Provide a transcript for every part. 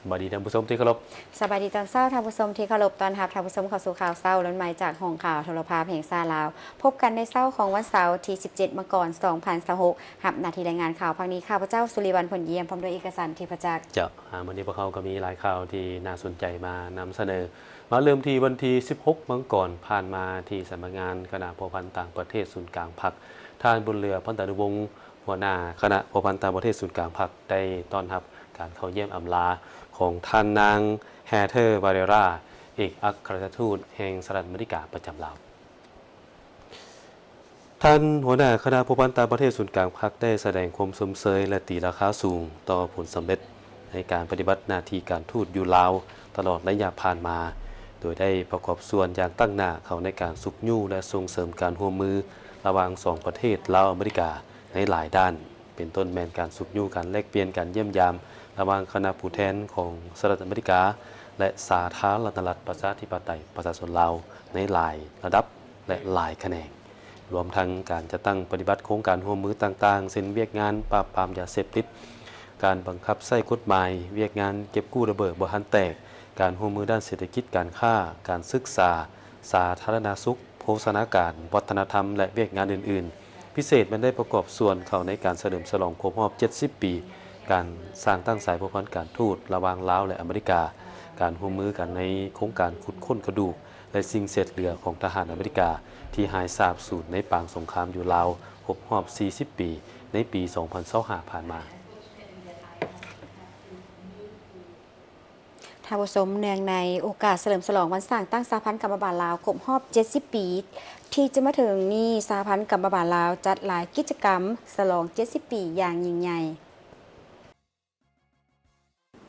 สวัสดีท่านผู้ชมที่เคารพสบายดีตอนเช้าท่านผู้ชมที่เคารพตอนรับท่านผู้ชมเข้าสู่ข่าวเช้าล้นไม้จากห้องข่าวโทรภาพแห่งซาลาวพบกันในเช้าของวันเสาร์ที่ 17 มกราคม 2026หับหน้าที่รายงานข่าวพังนี้ข้าพเจ้าสุริวัลผลเยี่ยมพร้อมด้วยเอกสารที่ประจักษ์วันนี้พวกเขาก็มีหลายข่าวที่น่าสนใจมานำเสนอมาเริ่มที่วันที่ 16 มกราคมผ่านมาที่สำนักงานคณะผู้พันต่างประเทศศูนย์กลางพรรคท่านบุญเรือพันตนุวงศ์หัวหน้าคณะผู้พันต่างประเทศศูนย์กลางพรรคได้ต้อนรับการเข้าเยี่ยมอำลาของท่านนางแฮเธอร์วาเรราเอกอัครราชทูตแห่งสหรัฐอเมริกาประจำลาวท่านหัวหน้าคณะผู้พันต่างประเทศศูนย์กลางพรรคได้แสดงความสมเสยและตีราคาสูงต่อผลสำเร็จในการปฏิบัติหน้าที่การทูตอยู่ลาวตลอดระยะผ่านมาโดยได้ประกอบส่วนอย่างตั้งหน้าเขาในการสุขยู่และส่งเสริมการร่วมมือระหว่างสองประเทศลาวอเมริกาในหลายด้านเป็นต้นแมนการสุขยู่การแลกเปลี่ยนการเยี่ยมยามระหว่างคณะผู้แทนของสหรัฐอเมริกาและสาธารณรัฐประชาธิปไตยประชาชนลาวในหลายระดับและหลายแขนงรวมทั้งการจะตั้งปฏิบัติโครงการร่วมมือต่างๆเช่นเวียกงานปราบปรามยาเสพติดการบังคับใช้กฎหมายเวียกงานเก็บกู้ระเบิดบ่ทันแตกการร่วมมือด้านเศรษฐกิจการค้าการศึกษาสาธารณสุขโภชนาการวัฒนธรรมและเวียกงานอื่นๆพิเศษมันได้ประกอบส่วนเข้าในการเฉลิมฉลองครบรอบ70 ปีการสร้างตั้งสายผูกพันการทูตระหว่างลาวและอเมริกาการร่วมมือกันในโครงการขุดค้นกระดูกและสิ่งเศษเหลือของทหารอเมริกาที่หายสาบสูญในปางสงครามอยู่ลาวครบรอบ40 ปีในปี 2025 ผ่านมาท่านผู้ชมเนื่องในโอกาสเฉลิมฉลองวันสร้างตั้งสหพันธ์กรรมบาลลาวครบรอบ70 ปีที่จะมาถึงนี้สหพันธ์กรรมบาลลาวจัดหลายกิจกรรมฉลอง70 ปีอย่างยิ่งใหญ่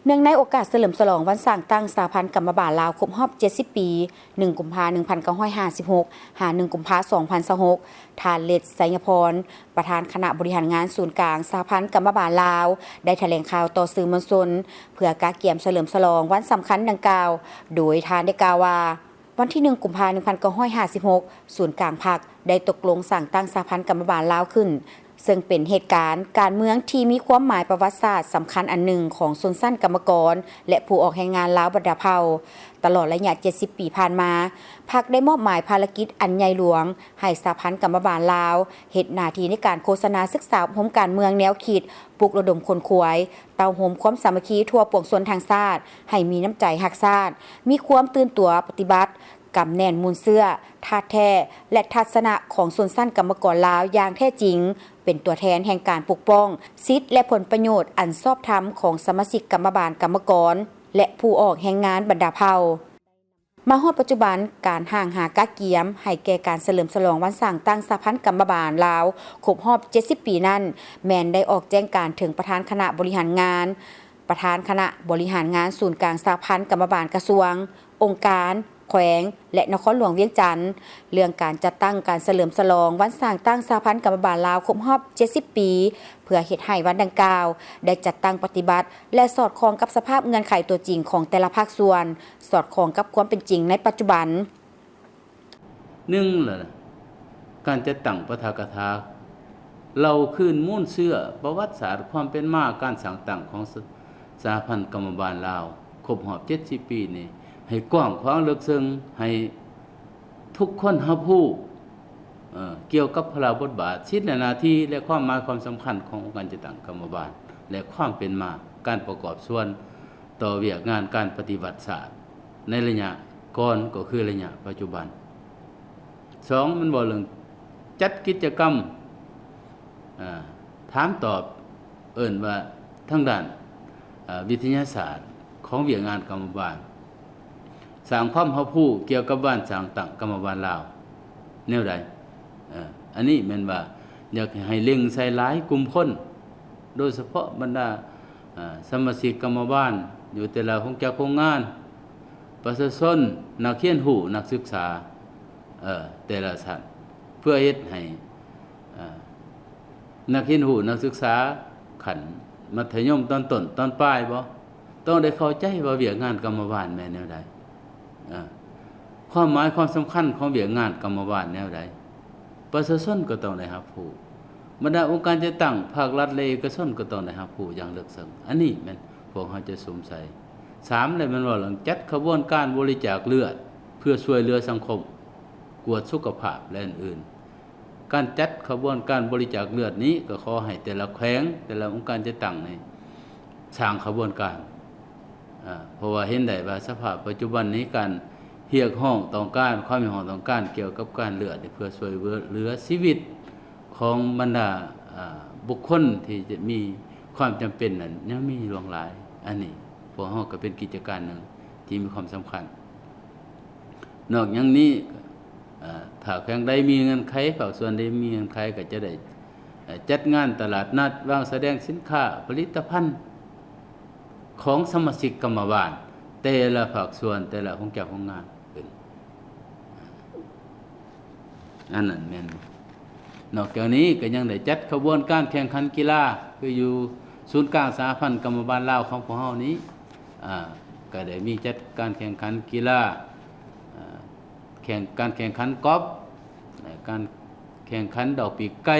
เนื่องในโอกาสเฉลิมฉลองวันสร้างตั้งสหพันธ์กรรมบาลลาวครบรอบ70 ปี1 กุมภาพันธ์ 1956 หา 1 กุมภาพันธ์ 2026ท่านเลดไสยพรประธานคณะบริหารงานศูนย์กลางสหพันธ์กรรมบาลลาวได้แถลงข่าวต่อสื่อมวลชนเพื่อการเกี่ยมเฉลิมฉลองวันสำคัญดังกล่าวโดยท่านได้กล่าวว่าวันที่ 1 กุมภาพันธ์ 1956 ศูนย์กลางพรรคได้ตกลงสั่งตั้งสหพันธ์กรรมบาลลาวขึ้นซึ่งเป็นเหตุการณ์การเมืองที่มีความหมายประวัติศาสตร์สำคัญอันหนึ่งของชนชั้นกรรมกรและผู้ออกแรงงานลาวบรรดาเผ่าตลอดระยะ70 ปีผ่านมาพรรคได้มอบหมายภารกิจอันใหญ่หลวงให้สหพันธ์กรรมบาลลาวเฮ็ดหน้าที่ในการโฆษณาศึกษาโฮมการเมืองแนวคิดปลุกระดมคนขวยเตาโฮมความสามัคคีทั่วปวงชนทางชาติให้มีน้ำใจรักชาติมีความตื่นตัวปฏิบัติกำแน่นมูลเสื้อธาตุแท้และทัศนะของชนชั้นกรรมกรลาวอย่างแท้จริงเป็นตัวแทนแห่งการปกป้องสิทธิและผลประโยชน์อันชอบธรรมของสมาชิกกรรมบาลกรรมกรและผู้ออกแรงงานบรรดาเผ่ามาฮอดปัจจุบันการห่างหากะเกียมให้แก่การเฉลิมฉลองวันสร้างตั้งสหพันธ์กรรมบาลลาวครบรอบ70 ปีนั้นแม้นได้ออกแจ้งการถึงประธานคณะบริหารงานประธานคณะบริหารงานศูนย์กลางสหพันธ์กรรมบาลกระทรวงองค์การแขวงและนครหลวงเวียงจันทน์เรื่องการจัดตั้งการเฉลิมฉลองวันสร้างตั้งสหพันธ์กรรมบาลลาวครบรอบ70 ปีเพื่อเฮ็ดให้วันดังกล่าวได้จัดตั้งปฏิบัติและสอดคล้องกับสภาพเงื่อนไขตัวจริงของแต่ละภาคส่วนสอดคล้องกับความเป็นจริงในปัจจุบัน1ล่ะการจัดตั้งปฐกถาเราคืนมูลเสื้อประวัติศาสตร์ความเป็นมาการสร้างตั้งของสหพันธ์กรรมบาลลาวครบรอบ70 ปีนี่ให้กว้างขวางลึกซึ้งให้ทุกคนรับรู้เกี่ยวกับพระบทบาทสิทธิและหน้าที่และความหมายความสำคัญของการจัดตั้งกรรมบาลและความเป็นมาการประกอบส่วนต่อเวียกงานการปฏิบัติศาสตร์ในระยะก่อนก็คือระยะปัจจุบัน2มันบอกเรื่องจัดกิจกรรมถามตอบว่าทางด้านวิทยาศาสตร์ของเวียกงานกรรมบาลสร้างความรับรู้เกี่ยวกับบ้านสร้างตั้งกรรมบาลลาวแนวใดอันนี้แม่นว่าอยากให้เล็งใส่หลายกลุ่มคนโดยเฉพาะบรรดาสมาชิกกรรมบาลอยู่แต่ละโครงงานประชาชนนักเรียนรู้นักศึกษาแต่ละชั้นเพื่อเฮ็ดให้นักเรียนรู้นักศึกษาขั้นมัธยมตอนต้นตอนปลายบ่ต้องได้เข้าใจว่าเวียกงานกรรมบาลแม่นแนวใดความหมายความสำคัญของเวียกงานกรรมบาลแนวใดประชาชนก็ต้องได้รับรู้บรรดาองค์การจะตั้งภาครัฐและเอกชนก็ต้องได้รับรู้อย่างลึกซึ้งอันนี้แม่นพวกเฮาจะสงสัย 3เลยมันว่าหลังจัดขบวนการบริจาคเลือดเพื่อช่วยเหลือสังคมกวดสุขภาพและอื่นๆการจัดขบวนการบริจาคเลือดนี้ก็ขอให้แต่ละแขวงแต่ละองค์การจะตั้งในสร้างขบวนการเพราะว่าเห็นได้ว่าสภาพปัจจุบันนี้การเรียกร้องต้องการความเรียกร้องต้องการเกี่ยวกับการเลือดเพื่อช่วยเหลือชีวิตของบรรดาบุคคลที่จะมีความจำเป็นนั้นยังมีหลากหลายอันนี้พวกเราก็เป็นกิจการหนึ่งที่มีความสำคัญนอกจากนี้ถ้าแข่งใดมีเงินไขภาคส่วนใดมีเงินไขก็จะได้จัดงานตลาดนัดวางแสดงสินค้าผลิตภัณฑ์ของสมาชิกกรรมบาลแต่ละภาคส่วนแต่ละของเจ้าของงานเป็นอันนั้นแม่นนอกจากนี้ก็ยังได้จัดขบวนการแข่งขันกีฬาคืออยู่ศูนย์กลางสหพันธ์กรรมบาลลาวของพวกเฮานี้ก็ได้มีจัดการแข่งขันกีฬาการแข่งขันกอล์ฟการแข่งขันดอกปีกไก่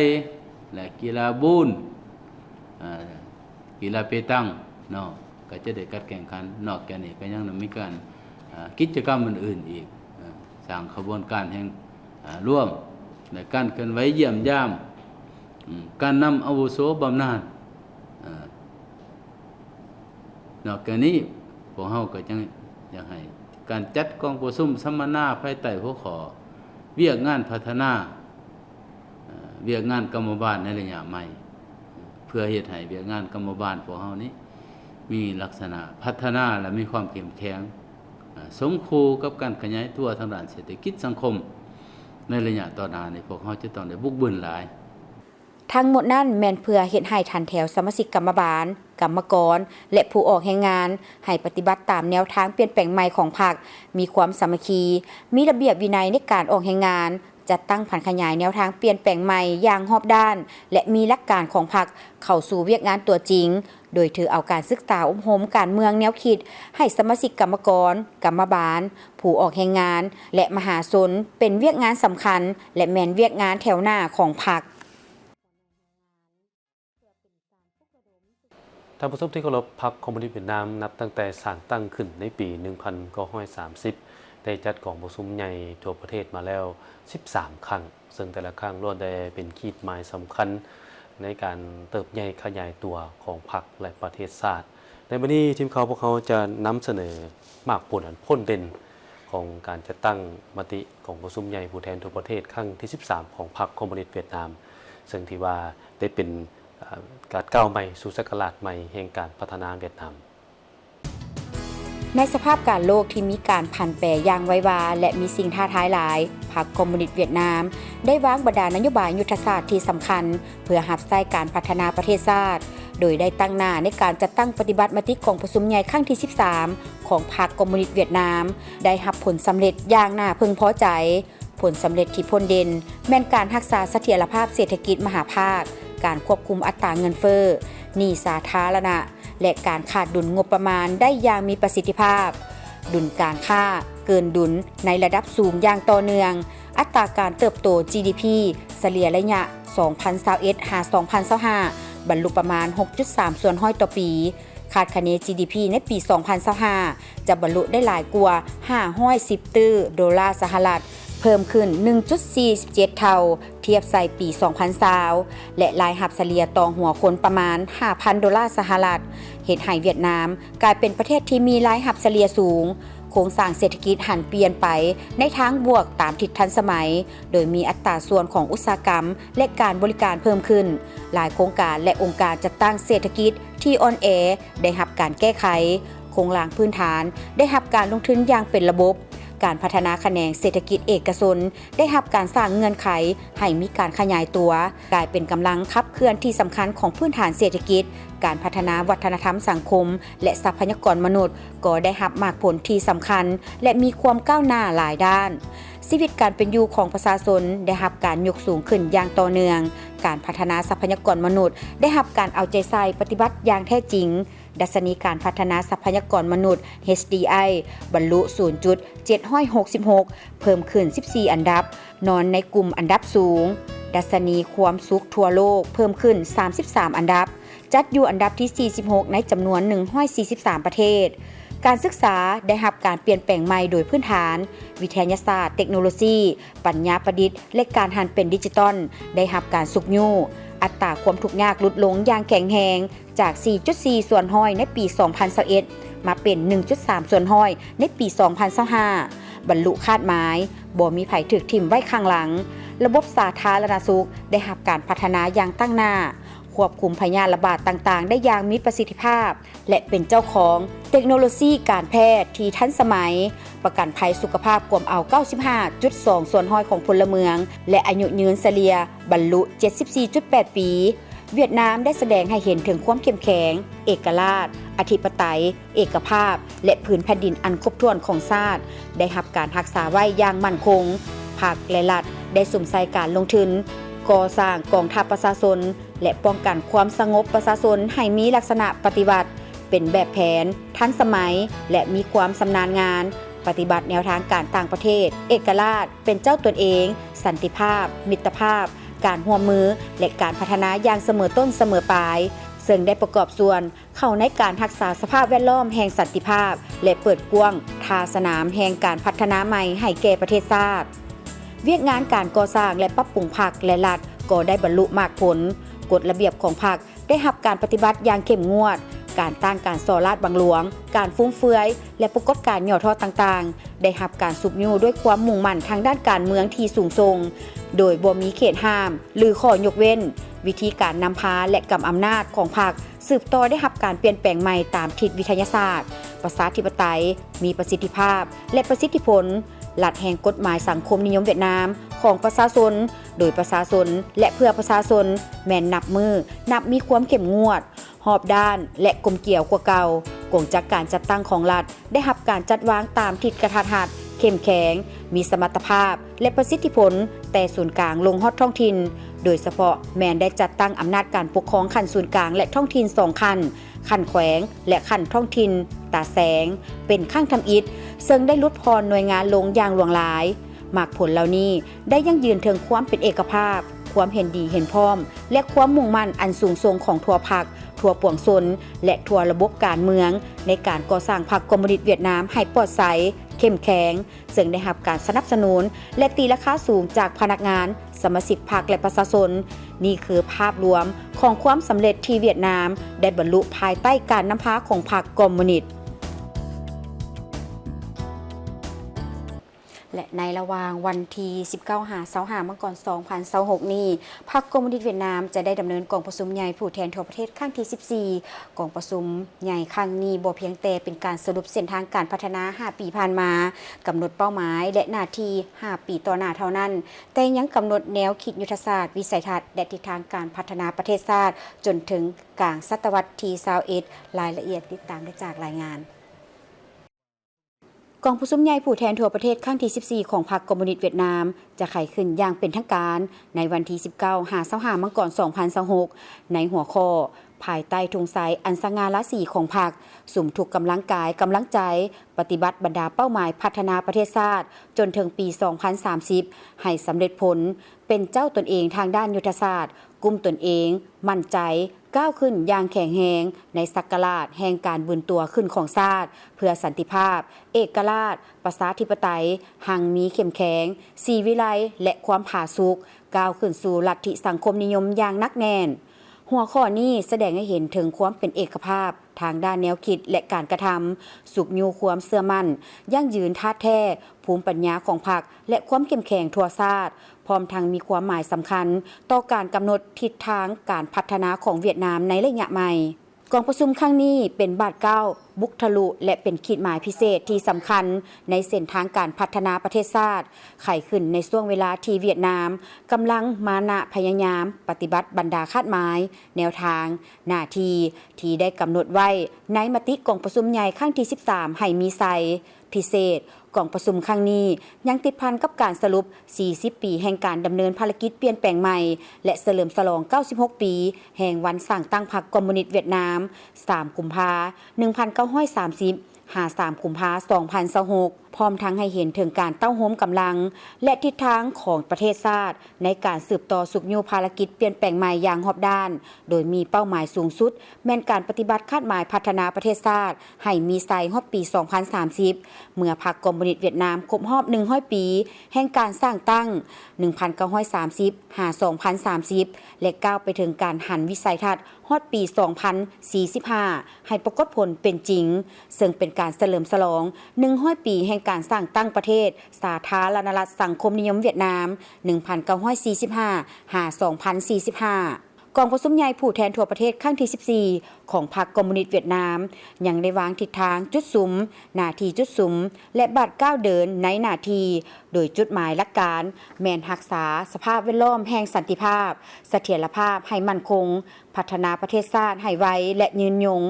และกีฬาบูนกีฬาเปตังเนาะก็จะได้การแข่งขันนอกจากนี้ก็ยังมีการกิจกรรมอื่นๆอีกสร้างขบวนการแห่งร่วมในการเคลื่อนไหวเยี่ยมยามการนำอาวุโสบำนาญนอกจากนี้พวกเฮาก็ยังอยากให้การจัดกองประชุมสัมมนาภายใต้หัวข้อเวียกงานพัฒนาเวียกงานกรรมบาลในระยะใหม่เพื่อเฮ็ดให้เวียกงานกรรมบาลพวกเฮานี้มีลักษณะพัฒนาและมีความเข้มแข็งสมคู่กับการขยายตัวทางด้านเศรษฐกิจสังคมในระยะต่อหน้านี้พวกเฮาจะต้องได้บุกเบิกหลายทั้งหมดนั้นแม่นเพื่อเฮ็ดให้ทันแถวสมาชิกกรรมบาลกรรมกรและผู้ออกแรงงานให้ปฏิบัติตามแนวทางเปลี่ยนแปลงใหม่ของพรรคมีความสามัคคีมีระเบียบวินัยในการออกแรงงานจัดตั้งผันขยายแนวทางเปลี่ยนแปลงใหม่อย่างรอบด้านและมีหลักการของพรรคเข้าสู่เวียกงานตัวจริงโดยถือเอาการศึกษาอบรมการเมืองแนวคิดให้สมาชิกกรรมกรกรรมบาลผู้ออกแรงงานและมหาชนเป็นเวียกงานสำคัญและแม่นเวียกงานแถวหน้าของพรรคท่านผู้ชมที่เคารพพรรคคอมมิวนิสต์เวียดนามนับตั้งแต่สร้างตั้งขึ้นในปี 1930 ได้จัดกองประชุมใหญ่ทั่วประเทศมาแล้ว 13 ครั้งซึ่งแต่ละครั้งล้วนได้เป็นขีดหมายสำคัญในการเติบใหญ่ขยายตัวของพรรคและประเทศชาติในวันนี้ทีมข่าวพวกเขาจะนำเสนอมากผลอันพ้นเด่นของการจัดตั้งมติของประชุมใหญ่ผู้แทนทั่วประเทศครั้งที่ 13 ของพรรคคอมมิวนิสต์เวียดนามซึ่งที่ว่าได้เป็นการก้าวใหม่สู่ศักราชใหม่แห่งการพัฒนาเวียดนามในสภาพการโลกที่มีการผันแปรอย่างไววาและมีสิ่งท้าทายหลายพรรคคอมมิวนิสต์เวียดนามได้วางบรรดานโยบายยุทธศาสตร์ที่สำคัญเพื่อรับใช้การพัฒนาประเทศชาติโดยได้ตั้งหน้าในการจัดตั้งปฏิบัติมติของประชุมใหญ่ครั้งที่ 13 ของพรรคคอมมิวนิสต์เวียดนามได้รับผลสำเร็จอย่างน่าพึงพอใจผลสำเร็จที่พ้นเด่นแม่นการรักษาเสถียรภาพเศรษฐกิจมหาภาคการควบคุมอัตราเงินเฟ้อหนี้สาธารณะและการขาดดุลงบประมาณได้อย่างมีประสิทธิภาพดุลการค้าเกินดุลในระดับสูงอย่างต่อเนื่องอัตราการเติบโต GDP เฉลี่ยระยะ 2021-2025 บรรลุประมาณ 6.3 ส่วนห้อยต่อปีคาดคะเน GDP ในปี 2025 จะบรรลุได้หลายกว่า$510 ตื้อสหรัฐเพิ่มขึ้น 1.47 เท่าเทียบใส่ปี 2020 และรายรับเฉลี่ยต่อหัวคนประมาณ $5,000 สหรัฐเฮ็ดให้เวียดนามกลายเป็นประเทศที่มีรายรับเฉลี่ยสูงโครงสร้างเศรษฐกิจหันเปลี่ยนไปในทางบวกตามทิศทันสมัยโดยมีอัตราส่วนของอุตสาหกรรมและการบริการเพิ่มขึ้นหลายโครงการและองค์การจัดตั้งเศรษฐกิจที่อ่อนแอได้รับการแก้ไขโครงสร้างพื้นฐานได้รับการลงทุนอย่างเป็นระบบการพัฒนาแขนงเศรษฐกิจเอกชนได้รับการสร้างเงื่อนไขให้มีการขยายตัวกลายเป็นกำลังขับเคลื่อนที่สำคัญของพื้นฐานเศรษฐกิจการพัฒนาวัฒนธรรมสังคมและทรัพยากรมนุษย์ก็ได้รับมากผลที่สำคัญและมีความก้าวหน้าหลายด้านชีวิตการเป็นอยู่ของประชาชนได้รับการยกสูงขึ้นอย่างต่อเนื่องการพัฒนาทรัพยากรมนุษย์ได้รับการเอาใจใส่ปฏิบัติอย่างแท้จริงดัชนีการพัฒนาทรัพยากรมนุษย์ HDI บรรลุ 0.766 เพิ่มขึ้น 14 อันดับนอนในกลุ่มอันดับสูงดัชนีความสุขทั่วโลกเพิ่มขึ้น 33 อันดับจัดอยู่อันดับที่ 46 ในจำนวน 143 ประเทศ การศึกษาได้รับการเปลี่ยนแปลงใหม่โดยพื้นฐานวิทยาศาสตร์เทคโนโลยีปัญญาประดิษฐ์และการหันเป็นดิจิตอลได้รับการสุกยู่อัตราความทุกข์ยากลดลงอย่างแข็งแรงจาก 4.4 ส่วนห้อยในปี 2021 มาเป็น 1.3 ส่วนห้อยในปี 2025 บรรลุคาดหมายบ่มีไผถูกทิ่มไว้ข้างหลังระบบสาธารณสุขได้รับการพัฒนาอย่างตั้งหน้าควบคุมพยาธิระบาดต่างๆได้อย่างมีประสิทธิภาพและเป็นเจ้าของเทคโนโลยีการแพทย์ที่ทันสมัยประกันภัยสุขภาพกวมเอา 95.2 ส่วนห้อยของพลเมืองและอายุยืนเฉลี่ยบรรลุ 74.8 ปีเวียดนามได้แสดงให้เห็นถึงความเข้มแข็งเอกราชอธิปไตยเอกภาพและพื้นแผ่นดินอันครบถ้วนของชาติได้รับการรักษาไว้อย่างมั่นคงภาคและรัฐได้สุ่มใส่การลงทุนก่อสร้างกองทัพประชาชนและป้องกันความสงบประชาชนให้มีลักษณะปฏิบัติเป็นแบบแผนทันสมัยและมีความชำนาญงานปฏิบัติแนวทางการต่างประเทศเอกราชเป็นเจ้าตนเองสันติภาพมิตรภาพการร่วมมือและการพัฒนาอย่างเสมอต้นเสมอปลายซึ่งได้ประกอบส่วนเข้าในการรักษาสภาพแวดล้อมแห่งสันติภาพและเปิดกว้างทาสนามแห่งการพัฒนาใหม่ให้แก่ประเทศชาติเวียกงานการก่อสร้างและปรับปรุงภาคและรัฐก็ได้บรรลุมากผลกฎระเบียบของภาคได้รับการปฏิบัติอย่างเข้มงวดการต้านการส่อราษฎร์บังหลวงการฟุ่มเฟือยและปรากฏการณ์ย่อท้อต่างๆได้รับการสุบยู่ด้วยความมุ่งมั่นทางด้านการเมืองที่สูงส่งโดยบ่มีเขตห้ามหรือข้อยกเว้นวิธีการนำพาและกำอำนาจของพรรคสืบต่อได้รับการเปลี่ยนแปลงใหม่ตามทิศวิทยาศาสตร์ประชาธิปไตยมีประสิทธิภาพและประสิทธิผลหลักแห่งกฎหมายสังคมนิยมเวียดนามของประชาชนโดยประชาชนและเพื่อประชาชนแม่นนับมีความเข้มงวดหอบด้านและกลมเกี่ยวกว่าเก่ากงจากการจัดตั้งของรัฐได้รับการจัดวางตามทิศกระทัดรัดเข้มแข็งมีสมรรถภาพและประสิทธิผลแต่ศูนย์กลางลงฮอดท้องถิ่นโดยเฉพาะแมนได้จัดตั้งอำนาจการปกครองขั้นศูนย์กลางและท้องถิ่น2ขั้นขั้นแขวงและขั้นท้องถิ่นตาแสงเป็นข้างทำอิฐซึ่งได้ลดพรหน่วยงานลงอย่างหลวงหลายมากผลเหล่านี้ได้ยั่งยืนถึงความเป็นเอกภาพความเห็นดีเห็นพร้อมและความมุ่งมั่นอันสูงส่งของทั่วภาคทั่วปวงชนและทั่วระบบการเมืองในการก่อสร้างพรรคคอมมิวนิสต์เวียดนามให้ปลอดภัยเข้มแข็งซึ่งได้รับการสนับสนุนและตีราคาสูงจากพนักงานสมาชิกพรรคและประชาชนนี่คือภาพรวมของความสำเร็จที่เวียดนามได้บรรลุภายใต้การนำพาของพรรคคอมมิวนิสต์และในระหว่างวันที่19-25 มังกร 2026 นี้พรรคคอมมิวนิสต์เวียดนามจะได้ดำเนินกองประชุมใหญ่ผู้แทนทั่วประเทศครั้งที่ 14 กองประชุมใหญ่ครั้งนี้บ่เพียงแต่เป็นการสรุปเส้นทางการพัฒนา 5 ปีผ่านมากำหนดเป้าหมายและหน้าที่ 5 ปีต่อหน้าเท่านั้นแต่ยังกำหนดแนวคิดยุทธศาสตร์วิสัยทัศน์และทิศทางการพัฒนาประเทศชาติจนถึงกลางศตวรรษที่21รายละเอียดติดตามได้จากรายงานกองประชุมใหญ่ผู้แทนทั่วประเทศครั้งที่ 14 ของพรรคคอมมิวนิสต์เวียดนามจะไขขึ้นอย่างเป็นทางการในวันที่ 19-25 มังกร 2026 ในหัวข้อภายใต้ธงชัยอันสง่าราศีของพรรคสุมทุกกำลังกายกำลังใจปฏิบัติบรรดาเป้าหมายพัฒนาประเทศชาติจนถึงปี 2030 ให้สำเร็จผลเป็นเจ้าตนเองทางด้านยุทธศาสตร์กลุ่มตนเองมั่นใจก้าวขึ้นอย่างแข็งแรงในศักราชแห่งการบืนตัวขึ้นของชาติเพื่อสันติภาพเอกราชประชาธิปไตยหังมีเข้มแข็งสีวิไลและความผาสุกก้าวขึ้นสู่ลัทธิสังคมนิยมอย่างนักแน่นหัวข้อนี้แสดงให้เห็นถึงความเป็นเอกภาพทางด้านแนวคิดและการกระทำสุกยูความเสื่อมั่นยั่งยืนท่าแท้ภูมิปัญญาของพรรคและความเข้มแข็งทั่วชาติพร้อมทั้งมีความหมายสำคัญต่อการกำหนดทิศทางการพัฒนาของเวียดนามในระยะใหม่กองประชุมครั้งนี้เป็นบาทเก้าบุกทะลุและเป็นขีดหมายพิเศษที่สำคัญในเส้นทางการพัฒนาประเทศชาติไขขึ้นในช่วงเวลาที่เวียดนามกำลังมานะพยายามปฏิบัติบรรดาคาดหมายแนวทางหน้าที่ได้กำหนดไว้ในมติกองประชุมใหญ่ครั้งที่ 13 ให้มีไซพิเศษกองประชุมครั้งนี้ยังติดพันกับการสรุป 40 ปีแห่งการดำเนินภารกิจเปลี่ยนแปลงใหม่และเฉลิมฉลอง 96 ปีแห่งวันสร้างตั้งพรรคคอมมิวนิสต์เวียดนาม 3 กุมภาพันธ์ 1930 53 กุมภาพันธ์ 2026 พร้อมทั้งให้เห็นถึงการเต้าโฮมกำลังและทิศทางของประเทศชาติในการสืบต่อสุขอยู่ภารกิจเปลี่ยนแปลงใหม่อย่างรอบด้านโดยมีเป้าหมายสูงสุดแม่นการปฏิบัติคาดหมายพัฒนาประเทศชาติให้มีไซฮอบปี 2030 เมื่อพรรคคอมมิวนิสต์เวียดนามครบรอบ100 ปีแห่งการสร้างตั้ง 1930 หา 2030 และก้าวไปถึงการหันวิสัยทัศน์ฮอดปี 2045 ให้ปรากฏผลเป็นจริงซึ่งเป็นการเฉลิมฉลอง100 ปีแห่งการสร้างตั้งประเทศสาธารณรัฐสังคมนิยมเวียดนาม 1945 หา 2045 กองประชุมใหญ่ผู้แทนทั่วประเทศครั้งที่ 14 ของพรรคคอมมิวนิสต์เวียดนามยังได้วางทิศทางจุดสุมหน้าที่จุดสุมและบัตรก้าวเดินในหน้าที่โดยจุดหมายหลักการแม่นรักษาสภาพแวดล้อมแห่งสันติภาพเสถียรภาพให้มั่นคงพัฒนาประเทศชาติให้ไวและยืนยง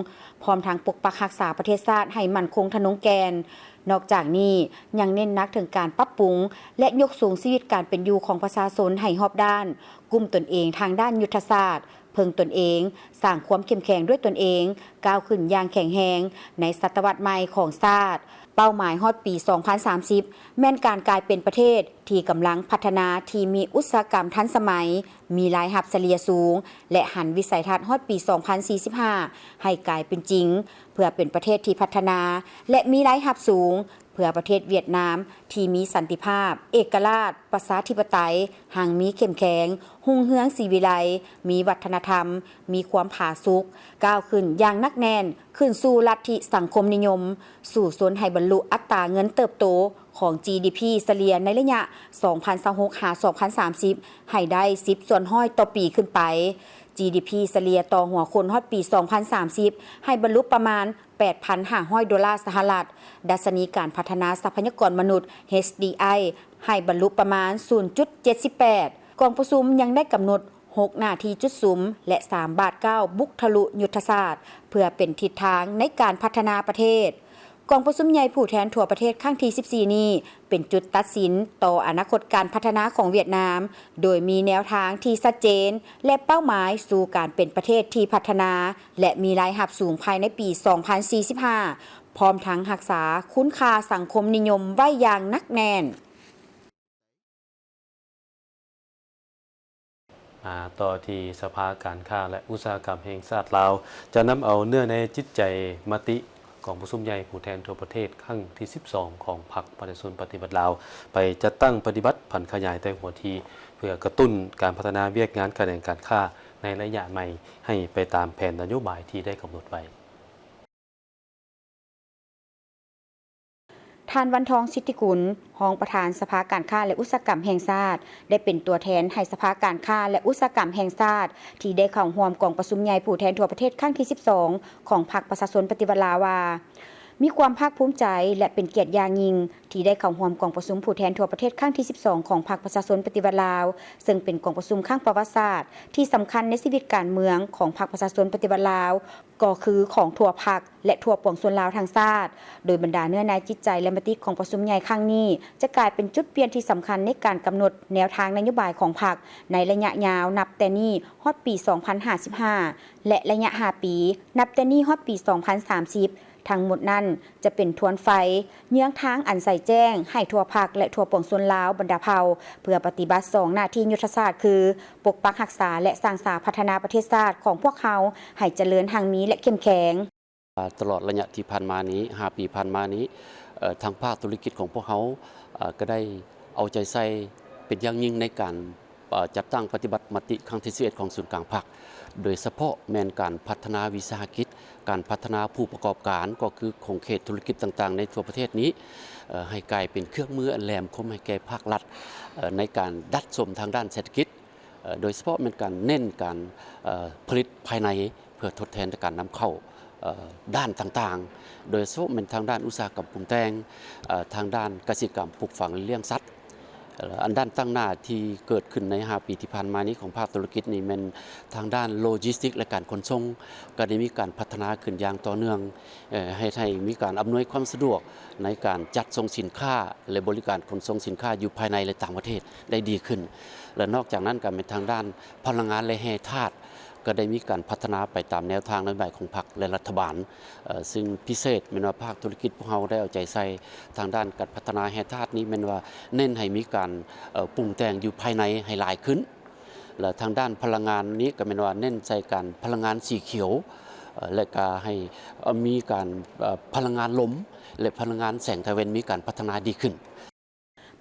พร้อมทั้งปกปักรักษาประเทศชาติให้มั่นคงทะนงแกนนอกจากนี้ยังเน้นหนักถึงการปรับปรุงและยกสูงชีวิตการเป็นอยู่ของประชาชนให้รอบด้านกลุ่มตนเองทางด้านยุทธศาสตร์เพิ่งตนเองสร้างความเข้มแข็งด้วยตนเองก้าวขึ้นอย่างแข็งแรงในศตวรรษใหม่ของชาติเป้าหมายฮอดปี 2030 แม่นการกลายเป็นประเทศที่กำลังพัฒนาที่มีอุตสาหกรรมทันสมัยมีรายรับเฉลี่ยสูงและหันวิสัยทัศน์ฮอดปี 2045 ให้กลายเป็นจริงเพื่อเป็นประเทศที่พัฒนาและมีรายรับสูงเพื่อประเทศเวียดนามที่มีสันติภาพเอกราชประชาธิปไตยหังมีเข้มแข็งหุ่งเฮืองศรีวิไลมีวัฒนธรรมมีความผาสุกก้าวขึ้นอย่างนักแน่นขึ้นสู่ลัทธิสังคมนิยมสู่ส่วนให้บรรลุอัตราเงินเติบโตของ GDP เฉลี่ยในระยะ 2026 หา 2030 ให้ได้ 10% ต่อปีขึ้นไป GDP เฉลี่ยต่อหัวคนฮอดปี 2030 ให้บรรลุประมาณ 8,500 ดอลลาร์สหรัฐดัชนีการพัฒนาทรัพยากรมนุษย์ HDI ให้บรรลุประมาณ 0.78 กองประชุมยังได้กำหนด6หน้าที่จุดสุมและ3บาท9บุกทะลุยุทธศาสตร์เพื่อเป็นทิศทางในการพัฒนาประเทศกองประชุมใหญ่ผู้แทนทั่วประเทศครั้งที่ 14 นี้เป็นจุดตัดสินต่ออนาคตการพัฒนาของเวียดนามโดยมีแนวทางที่ชัดเจนและเป้าหมายสู่การเป็นประเทศที่พัฒนาและมีรายรับสูงภายในปี 2045 พร้อมทั้งรักษาคุณค่าสังคมนิยมไว้อย่างนักแน่นมาต่อที่สภาการค้าและอุตสาหกรรมแห่งชาติลาวจะนำเอาเนื้อในจิตใจมติของประชุมใหญ่ผู้แทนทั่วประเทศครั้งที่ 12 ของพรรคประชาชนปฏิบัติลาวไปจัดตั้งปฏิบัติผันขยายแต่หัวทีเพื่อกระตุ้นการพัฒนาเวียกงานการแข่งการค้าในระยะใหม่ให้ไปตามแผนนโยบายที่ได้กำหนดไว้ท่านวันทองสิทธิกุลรองประธานสภาการค้าและอุตสาหกรรมแห่งชาติได้เป็นตัวแทนให้สภาการค้าและอุตสาหกรรมแห่งชาติที่ได้เข้าร่วมกองประชุมใหญ่ผู้แทนทั่วประเทศครั้งที่ 12 ของพรรคประชาชนปฏิวัติลาวว่ามีความภาคภูมิใจและเป็นเกียรติอย่างยิ่งที่ได้เข้าร่วมกองประชุมผู้แทนทั่วประเทศครั้งที่ 12 ของพรรคประชาชนปฏิวัติลาวซึ่งเป็นกองประชุมครั้งประวัติศาสตร์ที่สำคัญในชีวิตการเมืองของพรรคประชาชนปฏิวัติลาวก็คือของทั่วพรรคและทั่วปวงชนลาวทั้งชาติโดยบรรดาเนื้อในจิตใจและมติของประชุมใหญ่ครั้งนี้จะกลายเป็นจุดเปลี่ยนที่สำคัญในการกำหนดแนวทางนโยบายของพรรคในระยะยาวนับแต่นี้ฮอดปี 2055 และระยะ 5 ปีนับแต่นี้ฮอดปี 2030ทั้งหมดนั้นจะเป็นทวนไฟเยื้องทางอันใส่แจ้งให้ทั่วภาคและทั่วปวงชนลาวบรรดาเผ่าเพื่อปฏิบัติ2หน้าที่ยุทธศาสตร์คือปกปักรักษาและสร้างสรรค์พัฒนาประเทศชาติของพวกเขาให้เจริญทางมีและเข้มแข็งตลอดระยะที่ผ่านมานี้5 ปีผ่านมานี้ทางภาคธุรกิจของพวกเขาก็ได้เอาใจใส่เป็นอย่างยิ่งในการจัดตั้งปฏิบัติมติครั้งที่ 11 ของศูนย์กลางภาคโดยเฉพาะแม่นการพัฒนาวิสาหกิจการพัฒนาผู้ประกอบการก็คือของเขตธุรกิจต่างๆในทั่วประเทศนี้ให้กลายเป็นเครื่องมืออันแหลมคมให้แก่ภาครัฐในการดัดสมทางด้านเศรษฐกิจโดยเฉพาะเป็นการเน้นการผลิตภายในเพื่อทดแทนการนำเข้าด้านต่างๆโดยเฉพาะเป็นทางด้านอุตสาหกรรมปรุงแต่งทางด้านเกษตรกรรมปลูกฝังและเลี้ยงสัตว์อันด้านตั้งหน้าที่เกิดขึ้นใน5 ปีที่ผ่านมานี้ของภาคธุรกิจนี่เป็นทางด้านโลจิสติกและการขนส่งก็ได้มีการพัฒนาขึ้นอย่างต่อเนื่องให้มีการอำนวยความสะดวกในการจัดส่งสินค้าและบริการขนส่งสินค้าอยู่ภายในและต่างประเทศได้ดีขึ้นและนอกจากนั้นก็เป็นทางด้านพลังงานและแร่ธาตุ ก็ได้มีการพัฒนาไปตามแนวทางนโยบายของพรรคและรัฐบาลซึ่งพิเศษเป็นว่าภาคธุรกิจพวกเราได้เอาใจใส่ทางด้านการพัฒนาแห่งชาตินี้เป็นว่าเน้นให้มีการปรุงแต่งอยู่ภายในให้หลายขึ้นและทางด้านพลังงานนี้ก็เป็นว่าเน้นใจการพลังงานสีเขียวและก็ให้มีการพลังงานลมและพลังงานแสงตะวันมีการพัฒนาดีขึ้น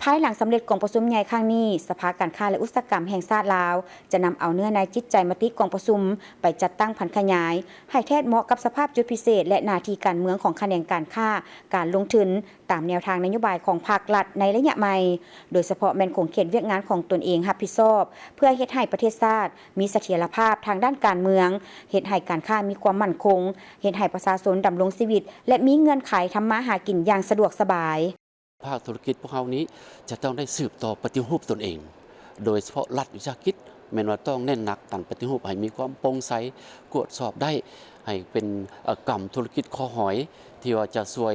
ภายหลังสำเร็จกองประชุมใหญ่ครั้งนี้สภาการค้าและอุตสาหกรรมแห่งชาติลาวจะนำเอาเนื้อในจิตใจมติกองประชุมไปจัดตั้งพันขยายให้แทศเหมาะกับสภาพจุดพิเศษและหน้าที่การเมืองของแขนงการค้าการลงทุนตามแนวทางนโยบายของภาครัฐในระยะใหม่โดยเฉพาะแม่นคงเขตเวียกงานของตนเองรับผิดชอบเพื่อเฮ็ดให้ประเทศชาติมีเสถียรภาพทางด้านการเมืองเฮ็ดให้การค้ามีความมั่นคงเฮ็ดให้ประชาชนดำรงชีวิตและมีเงื่อนไขทำมาหากินอย่างสะดวกสบายภาคธุรกิจพวกเรานี้จะต้องได้สืบต่อปฏิรูปตนเองโดยเฉพาะรัฐวิสาหกิจแม้ว่าต้องเน้นหนักการปฏิรูปให้มีความโปร่งใสตรวจสอบได้ให้เป็นกรรมธุรกิจข้อหอยที่ว่าจะช่วย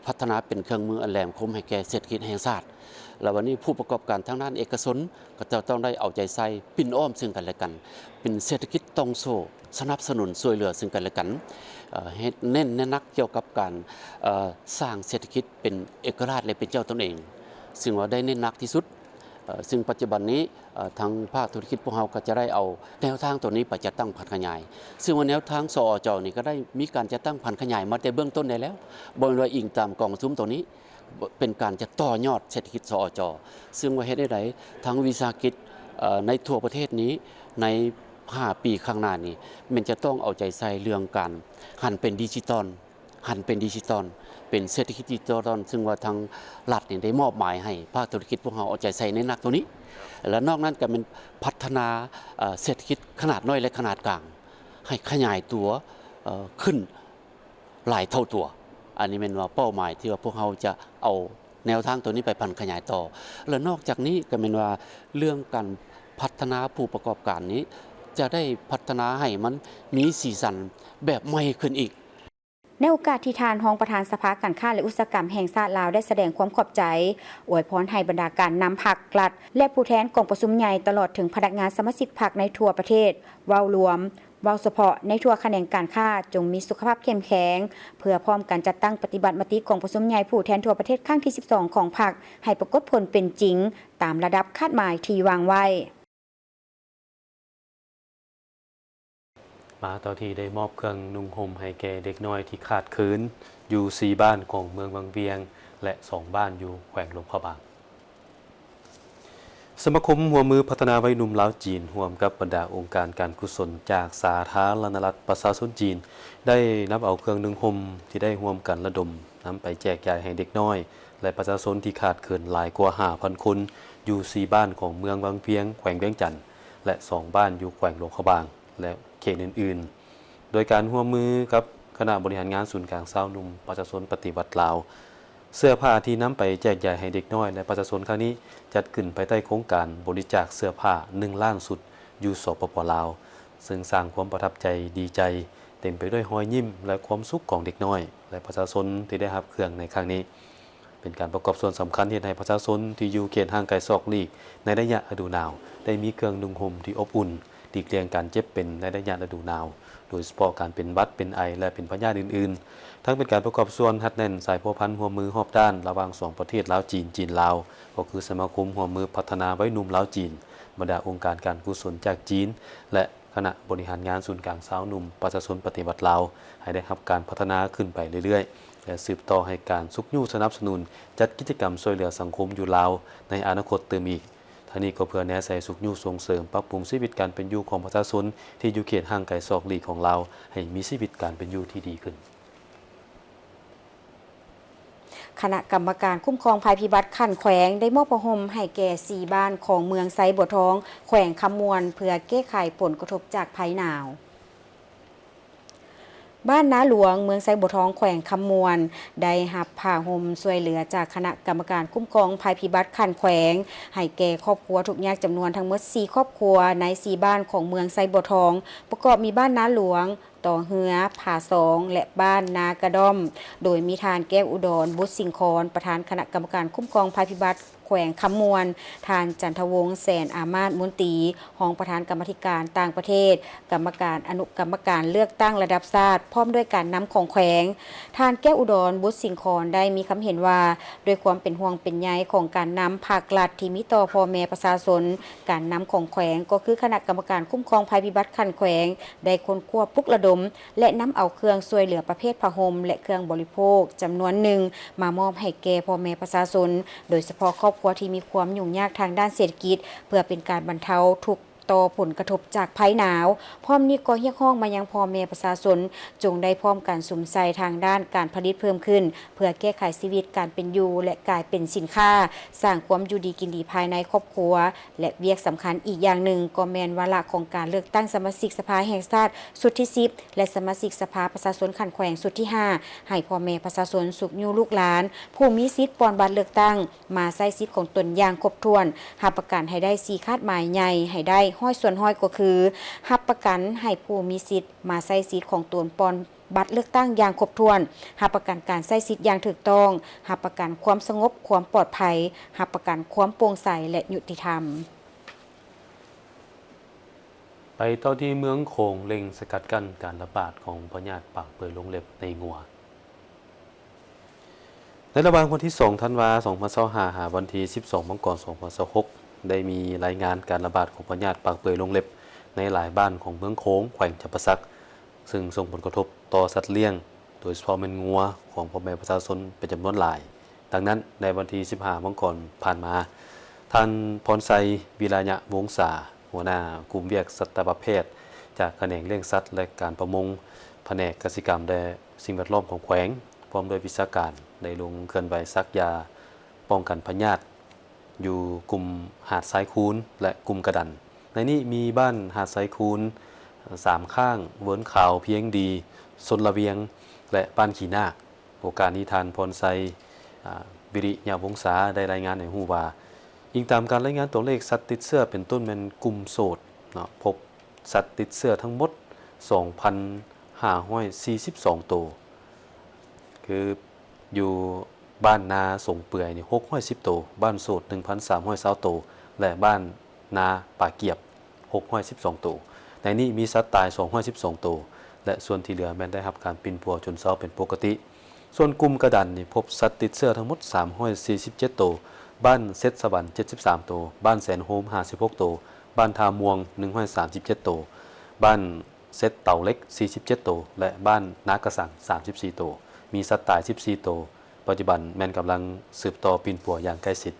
พัฒนาเป็นเครื่องมืออันแหลมคมให้แก่เศรษฐกิจแห่งชาติแล้ววันนี้ผู้ประกอบการทางด้านเอกชนก็จะต้องได้เอาใจใส่ปิ่นอ้อมซึ่งกันและกันเป็นเศรษฐกิจต้องโซ่สนับสนุนช่วยเหลือซึ่งกันและกันเน้นนักเกี่ยวกับการสร้างเศรษฐกิจเป็นเอกราชและเป็นเจ้าตนเองซึ่งว่าได้เน้นหนักที่สุดซึ่งปัจจุบันนี้ทางภาคธุรกิจพวกเราก็จะได้เอาแนวทางตัวนี้ไปจัดตั้งพันขยายซึ่งว่าแนวทางสอจนี่ก็ได้มีการจัดตั้งพันขยายมาแต่เบื้องต้นได้แล้วบนว่าอิงตามกองทุนตัวนี้เป็นการจะต่อยอดเศรษฐกิจสอจซึ่งว่าเฮ็ดได้ทั้งวิสาหกิจในทั่วประเทศนี้ใน5 ปีข้างหน้านี้มันจะต้องเอาใจใส่เรื่องการหันเป็นดิจิตอลเป็นเศรษฐกิจดิจิตอลซึ่งว่าทางรัฐได้มอบหมายให้ภาคธุรกิจพวกเราเอาใจใส่ในนักตัวนี้และนอกนั้นก็เป็นพัฒนาเศรษฐกิจขนาดน้อยและขนาดกลางให้ขยายตัวขึ้นหลายเท่าตัวอันนี้เป็นว่าเป้าหมายที่ว่าพวกเราจะเอาแนวทางตัวนี้ไปพันขยายต่อและนอกจากนี้ก็เป็นว่าเรื่องการพัฒนาผู้ประกอบการนี้จะได้พัฒนาให้มันมีสีสันแบบใหม่ขึ้นอีกในโอกาสที่ทานรองประธานสภาการค้าและอุตสาหกรรมแห่งชาติลาวได้แสดงความขอบใจอวยพรให้บรรดาการนำพรรครัฐและผู้แทนกองประชุมใหญ่ตลอดถึงพนักงานสมาชิกพรรคในทั่วประเทศเว้ารวมเว้าเฉพาะในทั่วแขนงการค้าจงมีสุขภาพเข้มแข็งเพื่อพร้อมการจัดตั้งปฏิบัติมติกองประชุมใหญ่ผู้แทนทั่วประเทศครั้งที่12ของพรรคให้ปรากฏผลเป็นจริงตามระดับคาดหมายที่วางไว้มาต่อที่ได้มอบเครื่องนุ่งห่มให้แก่เด็กน้อยที่ขาดเขินอยู่4 บ้านของเมืองบางเวียงและ2 บ้านอยู่แขวงหลวงพระบางสมาคมหัวมือพัฒนาวัยหนุ่มลาวจีนร่วมกับบรรดาองค์การการกุศลจากสาธารณรัฐประชาชนจีนได้นำเอาเครื่องนุ่งห่มที่ได้ร่วมกันระดมนำไปแจกจ่ายให้เด็กน้อยและประชาชนที่ขาดเขินหลายกว่า 5,000 คนอยู่4 บ้านของเมืองบางเวียงแขวงเวียงจันทน์และ2 บ้านอยู่แขวงหลวงพระบางและเขตอื่นๆโดยการร่วมมือกับคณะบริหารงานศูนย์กลางชาวหนุ่มประชาชนปฏิบัติลาวเสื้อผ้าที่นำไปแจกจ่ายให้เด็กน้อยและประชาชนครั้งนี้จัดขึ้นภายใต้โครงการบริจาคเสื้อผ้า1 ล้านชุดอยู่สปป.ลาวซึ่งสร้างความประทับใจดีใจเต็มไปด้วยรอยยิ้มและความสุขของเด็กน้อยและประชาชนที่ได้รับเครื่องในครั้งนี้เป็นการประกอบส่วนสำคัญที่ให้ประชาชนที่อยู่เขตห่างไกลซอกหลีกในระยะฤดูหนาวได้มีเครื่องนุ่งห่มที่อบอุ่นหลีกเลี่ยงการเจ็บเป็นในระยะฤดูหนาวโดยเฉพาะการเป็นหวัดเป็นไอและเป็นพยาธิอื่นๆทั้งเป็นการประกอบส่วนหัดแน่นสายพัวพันหัวมือรอบด้านระหว่าง2 ประเทศลาวจีนจีนลาวก็คือสมาคมหัวมือพัฒนาวัยหนุ่มลาวจีนบรรดาองค์การการกุศลจากจีนและคณะบริหารงานศูนย์กลางสาวหนุ่มประชาชนปฏิบัติลาวให้ได้รับการพัฒนาขึ้นไปเรื่อยๆและสืบต่อให้การสุขยู่สนับสนุนจัดกิจกรรมช่วยเหลือสังคมอยู่ลาวในอนาคตเติมอีกท่านี้ก็เพื่อแนใส่สุขยู่ส่งเสริมปรับปรุงชีวิตการเป็นอยู่ของประชาชนที่อยู่เขตห่างไกลซอกหลีกของเราให้มีชีวิตการเป็นอยู่ที่ดีขึ้นคณะกรรมการคุ้มครองภัยพิบัติขั้นแขวงได้มอบผ้าห่มให้แก่4 บ้านของเมืองไซบัวทองแขวงคำมวนเพื่อแก้ไขผลกระทบจากภัยหนาวบ้านน้าหลวงเมืองไซบัวทองแขวงคำมวนได้รับผ้าห่มช่วยเหลือจากคณะกรรมการคุ้มครองภัยพิบัติขั้นแขวงให้แก่ครอบครัวทุกข์ยากจำนวนทั้งหมด4 ครอบครัวใน4 บ้านของเมืองไซบัวทองประกอบมีบ้านน้าหลวง ต่อเฮือผาสองและบ้านนากระด้อมโดยมีทานแก้วอุดรบุตรสิงคอนประธานคณะกรรมการคุ้มครองภัยพิบัติแขวงคำมวนทานจันทวงศ์แสนอามาตย์มุนตรีรองประธานกรรมาธิการต่างประเทศกรรมการอนุกรรมการเลือกตั้งระดับชาติพร้อมด้วยการนำของแขวงทานแก้วอุดรบุตรสิงคอนได้มีคำเห็นว่าด้วยความเป็นห่วงเป็นใยของการนำภาครัฐที่มีต่อพ่อแม่ประชาชนการนำของแขวงก็คือคณะกรรมการคุ้มครองภัยพิบัติขั้นแขวงได้ค้นคว้าปลุกระดมและนำเอาเครื่องช่วยเหลือประเภทผ้าห่มและเครื่องบริโภคจำนวนหนึ่งมามอบให้แก่พ่อแม่ประชาชนโดยเฉพาะครอบครัวที่มีความยุ่งยากทางด้านเศรษฐกิจเพื่อเป็นการบรรเทาทุกข์ต่อผลกระทบจากภัยหนาวพร้อมนี้ก็เรียกร้องมายังพ่อแม่ประชาชนจงได้พร้อมการสุมใส่ทางด้านการผลิตเพิ่มขึ้นเพื่อแก้ไขชีวิตการเป็นอยู่และกลายเป็นสินค้าสร้างความอยู่ดีกินดีภายในครอบครัวและเวียกสำคัญอีกอย่างหนึ่งก็แม่นวาระของการเลือกตั้งสมาชิกสภาแห่งชาติสุดที่10และสมาชิกสภาประชาชนขันแขวงสุดที่5ให้พ่อแม่ประชาชนสุขอยู่ลูกหลานผู้มีสิทธิ์ปอนบัตรเลือกตั้งมาใช้สิทธิ์ของตนอย่างครบถ้วนรับประกันให้ได้4คาดหมายใหญ่ให้ได้ห้อยส่วนห้อยก็คือรับประกันให้ผู้มีสิทธิ์มาใช้สิทธิ์ของตนปอนบัตรเลือกตั้งอย่างครบถ้วนรับประกันการใช้สิทธิ์อย่างถูกต้องรับประกันความสงบความปลอดภัยรับประกันความโปร่งใสและยุติธรรมไปต่อที่เมืองโขงเล็งสกัดกั้นการระบาดของพยาธิปากเปื่อยลงเล็บในงัวในระหว่างวันที่2ธันวาคม2025หาวันที่12มกราคม2026ได้มีรายงานการระบาดของพยาธิปากเปื่อยลงเล็บในหลายบ้านของเมืองโขงแขวงจำปาสักซึ่งส่งผลกระทบต่อสัตว์เลี้ยงโดยเฉพาะแม่นงัวของพ่อแม่ประชาชนเป็นจำนวนหลายดังนั้นในวันที่15มกราคมผ่านมาท่านพรไซวิรายะวงศาหัวหน้ากลุ่มเวียกสัตวแพทย์จากแขนงเลี้ยงสัตว์และการประมงแผนกกสิกรรมและสิ่งแวดล้อมของแขวงพร้อมโดยวิชาการได้ลงเคลื่อนไหวซักยาป้องกันพยาธิอยู่กลุ่มหาดทรายคูนและกลุ่มกระดันในนี้มีบ้านหาดทรายคูน3ข้างเวิร์นขาวเพียงดีสนละเวียงและบ้านขีนาคโอกาสนี้ทานพรไซวิริยาวงศาได้รายงานในฮู้ว่าอิงตามการรายงานตัวเลขสัตว์ติดเชื้อเป็นต้นเป็นกลุ่มโสดพบสัตว์ติดเชื้อทั้งหมด 2,542 ตัวคืออยู่บ้านนาสงเปื่อยนี่610ตัวบ้านโสด 1,320 ตัวและบ้านนาป่าเกียบ612ตัวในนี้มีสัตว์ตาย212ตัวและส่วนที่เหลือแม้นได้รับการปิ่นปัวจนเซาเป็นปกติส่วนกลุ่มกระดันนี่พบสัตว์ติดเชื้อทั้งหมด347ตัวบ้านเซตสวรรค์73ตัวบ้านแสนโฮม56ตัวบ้านทาม่วง137ตัวบ้านเซตเต่าเล็ก47ตัวและบ้านนากระสัง34ตัวมีสัตว์ตาย14ตัวปัจจุบันแม่นกำลังสืบต่อปิ่นปัวอย่างใกล้ชิด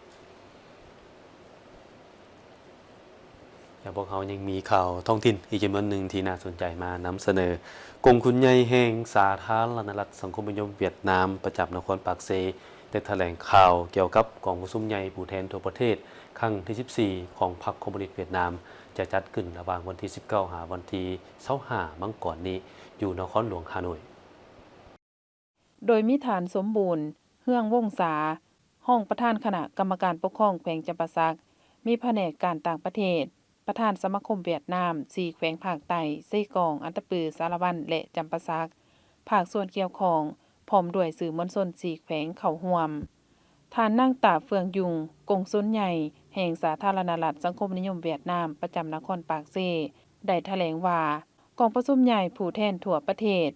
พวกเขายังมีข่าวท้องถิ่นอีกจำนวนหนึ่งที่น่าสนใจมานำเสนอกงคุณใหญ่แห่งสาธารณรัฐสังคมนิยมเวียดนามประจำนครปากเซได้แถลงข่าวเกี่ยวกับกองประชุมใหญ่ผู้แทนทั่วประเทศครั้งที่14ของพรรคคอมมิวนิสต์เวียดนามจะจัดขึ้นระหว่างวันที่19หาวันที่25มกราคมนี้อยู่นครหลวงฮานอยโดยมีฐานสมบูรณ์เฮืองวงศาห้องประธานคณะกรรมการปกครองแขวงจำปาสักมีแผนกการต่างประเทศประธานสมาคมเวียดนาม4แขวงภาคใต้ไส้กรองอันตปือสารวันและจำปาสักภาคส่วนเกี่ยวข้องพร้อมด้วยสื่อมวลชน4แขวงเข้าร่วมท่านนางตาเฟืองยุงกงสุลใหญ่แห่งสาธารณรัฐสังคมนิยมเวียดนามประจำนครปากเซได้แถลงว่ากองประชุมใหญ่ผู้แทนทั่วประเทศ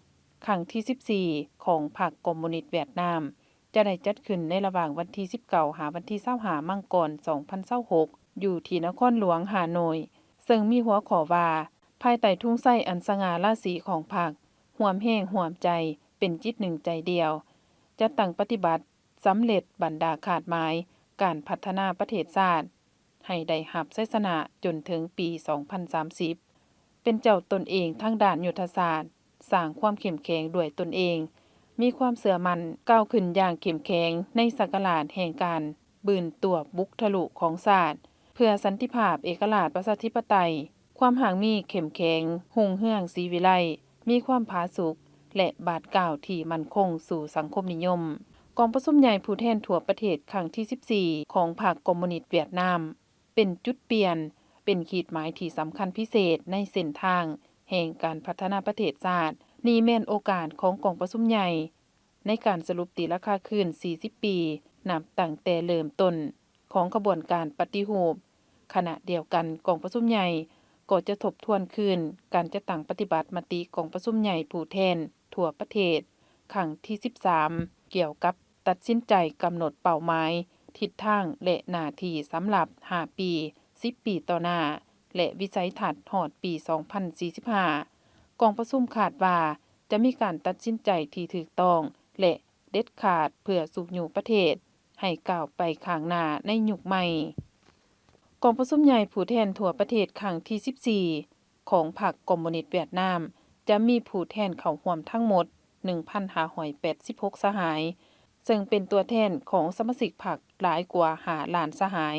ครั้งที่14ของพรรคคอมมิวนิสต์เวียดนามจะได้จัดขึ้นในระหว่างวันที่19หาวันที่25มกราคม2026อยู่ที่นครหลวงฮานอยซึ่งมีหัวข้อว่าภายใต้ทุ่งไส้อันสง่าราศีของพรรคร่วมแห้งร่วมใจเป็นจิตหนึ่งใจเดียวจะตั้งปฏิบัติสำเร็จบรรดาขาดหมายการพัฒนาประเทศชาติให้ได้รับชัยชนะจนถึงปี 2030 เป็นเจ้าตนเองทั้งด้านยุทธศาสตร์สร้างความเข้มแข็งด้วยตนเองมีความเสื่อมั่นก้าวขึ้นอย่างเข้มแข็งในศักราชแห่งการบืนตัวบุกทะลุของชาติเพื่อสันติภาพเอกราชประชาธิปไตยความห่างมีเข้มแข็งหุ่งเฮืองศรีวิไลมีความผาสุกและบาทกล่าวที่มั่นคงสู่สังคมนิยมกองประชุมใหญ่ผู้แทนทั่วประเทศครั้งที่14ของพรรคคอมมิวนิสต์เวียดนามเป็นจุดเปลี่ยนเป็นขีดหมายที่สำคัญพิเศษในเส้นทาง แห่งการพัฒนาประเทศชาตินี่แม่นโอกาสของกองประชุมใหญ่ในการสรุปตีราคาคืน40 ปีนับตั้งแต่เริ่มต้นของกระบวนการปฏิรูปขณะเดียวกันกองประชุมใหญ่ก็จะทบทวนคืนการจัดตั้งปฏิบัติมติกองประชุมใหญ่ผู้แทนทั่วประเทศครั้งที่13เกี่ยวกับตัดสินใจกำหนดเป้าหมายทิศทางและหน้าที่สำหรับ5 ปี10 ปีต่อหน้าและวิสัยทัศน์ฮอดปี 2045 กองประชุมคาดว่าจะมีการตัดสินใจที่ถูกต้องและเด็ดขาดเพื่อสู่อยู่ประเทศให้ก้าวไปข้างหน้าในยุคใหม่กองประชุมใหญ่ผู้แทนทั่วประเทศครั้งที่ 14 ของพรรคคอมมิวนิสต์เวียดนามจะมีผู้แทนเข้าร่วมทั้งหมด 1,586 สหายซึ่งเป็นตัวแทนของสมาชิกพรรคหลายกว่า5 ล้านสหาย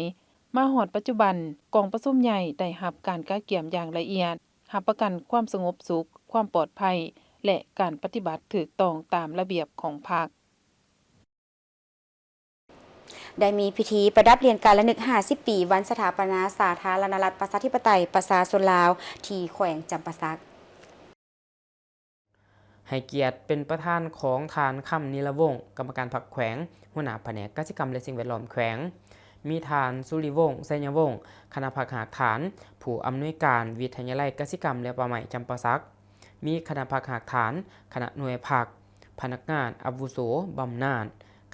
มาฮอดปัจจุบันกองประชุมใหญ่ได้รับการกะเกี่ยมอย่างละเอียดรับประกันความสงบสุขความปลอดภัยและการปฏิบัติถูกต้องตามระเบียบของพรรคได้มีพิธีประดับเรียนการระลึก50 ปีวันสถาปนาสาธารณรัฐประชาธิปไตยประชาชนลาวที่แขวงจำปาสักให้เกียรติเป็นประธานของทานค่ำนิรวงศ์กรรมการพรรคแขวงหัวหน้าแผนกกิจกรรมและสิ่งแวดล้อมแขวงมีทานสุริวงศ์ไสยวงศ์คณะพรรคหากฐานผู้อำนวยการวิทยาลัยกิจกรรมและป่าไม้จำปาสักมีคณะพรรคหากฐานคณะหน่วยพรรคพนักงานอาวุโสบำนาญ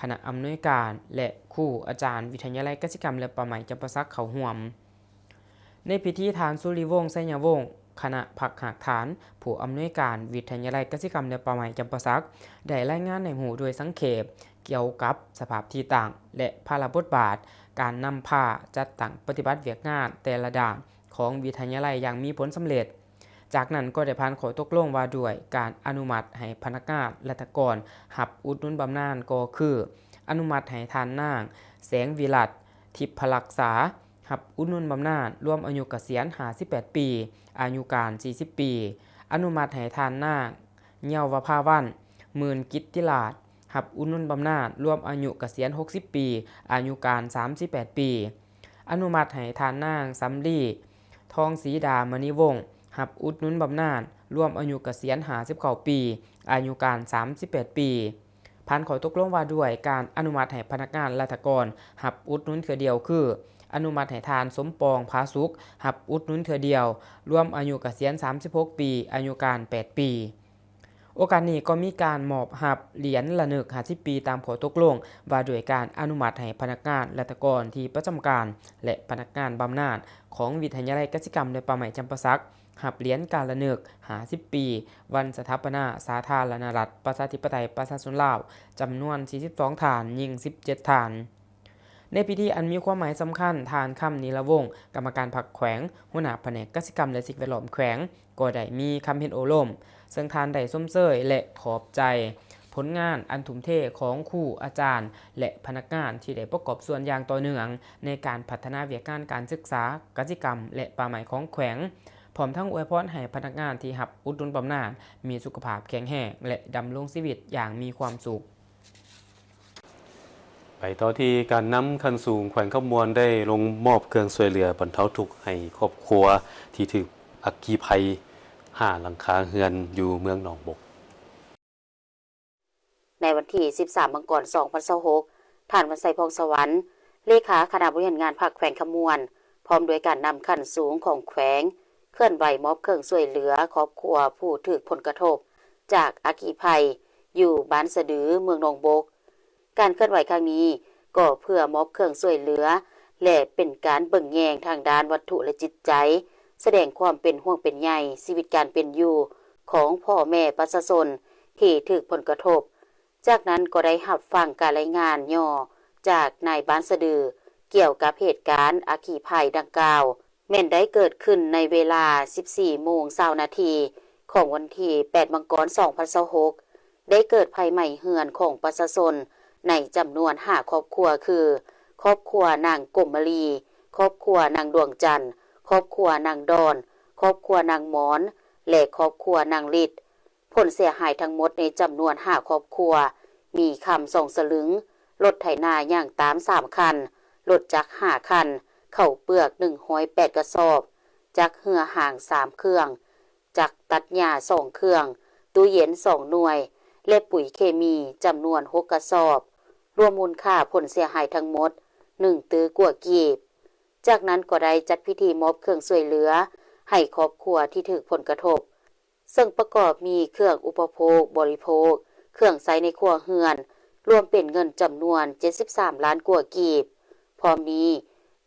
คณะอำนวยการและครูอาจารย์วิทยาลัยกิจกรรมและป่าไม้จำปาสักเข้าร่วมในพิธีทานสุริวงศ์ไสยวงศ์คณะพรรคหากฐานผู้อำนวยการวิทยาลัยกิจกรรมและป่าไม้จำปาสักได้รายงานในหูโดยสังเขปเกี่ยวกับสภาพที่ต่างและภาระบทบาทการนำพาจัดตั้งปฏิบัติเวียกงานแต่ละด้านของวิทยาลัยอย่างมีผลสำเร็จจากนั้นก็ได้ผ่านข้อตกลงว่าด้วยการอนุมัติให้พนักงานราชการรับอุดหนุนบำนาญก็คืออนุมัติให้ทานนางแสงวิรัตทิพรักษารับอุดหนุนบำนาญรวมอายุเกษียณ58 ปีอายุการ40 ปีอนุมัติให้ทานนางเยาวภาวันหมื่นกิตติลาภรับอุดหนุนบำนาญรวมอายุเกษียณ60 ปีอายุการ38 ปีอนุมัติให้ทานนางสำลีทองศรีดามณีวงศ์รับอุดหนุนบำนาญรวมอายุเกษียณ59 ปีอายุการ38 ปีผ่านข้อตกลงว่าด้วยการอนุมัติให้พนักงานราชการรับอุดหนุนเทื่อเดียวคืออนุมัติให้ทานสมปองผาสุกรับอุดหนุนเทื่อเดียวรวมอายุเกษียณ36 ปีอายุการ8 ปีโอกาสนี้ก็มีการมอบรับเหรียญระลึก50 ปีตามข้อตกลงว่าด้วยการอนุมัติให้พนักงานราชการที่ประจำการและพนักงานบำนาญของวิทยาลัยกิจกรรมและป่าไม้จำปาสักรับเหรียญการระลึก50 ปีวันสถาปนาสาธารณรัฐประชาธิปไตยประชาชนลาวจำนวน42 ฐานยิง17 ฐานในพิธีอันมีความหมายสำคัญทานค่ำนิรวงศ์กรรมการพรรคแขวงหัวหน้าแผนกกิจกรรมและสิ่งแวดล้อมแขวงก็ได้มีคำเห็นโอลมซึ่งทานได้ส้มเสยและขอบใจผลงานอันทุ่มเทของครูอาจารย์และพนักงานที่ได้ประกอบส่วนอย่างต่อเนื่องในการพัฒนาเวียกการศึกษากิจกรรมและป่าไม้ของแขวงพร้อมทั้งอวยพรให้พนักงานที่รับอุดหนุนบำนาญมีสุขภาพแข็งแรงและดำรงชีวิตอย่างมีความสุขไปต่อที่การนำคันสูงแขวงขมวนได้ลงมอบเครื่องช่วยเหลือบรรเทาทุกข์ให้ครอบครัวที่ถูกอัคคีภัยหลังคาเรือนอยู่เมืองหนองบกในวันที่13 มังกร 2026ท่านวันไสพองสวรรค์เลขาคณะบริหารงานพรรคแขวงขมวนพร้อมด้วยการนำคันสูงของแขวงเคลื่อนไหวมอบเครื่องช่วยเหลือครอบครัวผู้ถูกผลกระทบจากอัคคีภัยอยู่บ้านสะดือเมืองหนองบกการเคลื่อนไหวครั้งนี้ก็เพื่อมอบเครื่องช่วยเหลือและเป็นการเบิ่งแยงทางด้านวัตถุและจิตใจแสดงความเป็นห่วงเป็นใยชีวิตการเป็นอยู่ของพ่อแม่ประชาชนที่ถูกผลกระทบจากนั้นก็ได้รับฟังการรายงานย่อจากนายบ้านสะดือเกี่ยวกับเหตุการณ์อัคคีภัยดังกล่าวแม่นได้เกิดขึ้นในเวลา 14:20 น.ของวันที่8 มังกร 2026ได้เกิดภัยใหม่เฮือนของประชาชนในจำนวน5ครอบครัวคือครอบครัวนางกมมลีครอบครัวนางดวงจันทร์ครอบครัวนางดอนครอบครัวนางหมอนและครอบครัวนางฤทธิ์ผลเสียหายทั้งหมดในจำนวน5ครอบครัวมีคำ2 สลึงรถไถนาย่างตาม3 คันรถจักร5 คันข้าวเปลือก108 กระสอบจักรเหือห่าง3 เครื่อง จักรตัดหญ้า2เครื่องตู้เย็น2หน่วยและปุ๋ยเคมีจำนวน6กระสอบรวมมูลค่าผลเสียหายทั้งหมด1ตื้อกว่ากีบจากนั้นก็ได้จัดพิธีมอบเครื่องช่วยเหลือให้ครอบครัวที่ถูกผลกระทบซึ่งประกอบมีเครื่องอุปโภคบริโภคเครื่องใช้ในครัวเรือนรวมเป็นเงินจำนวน73ล้านกว่ากีบพร้อมนี้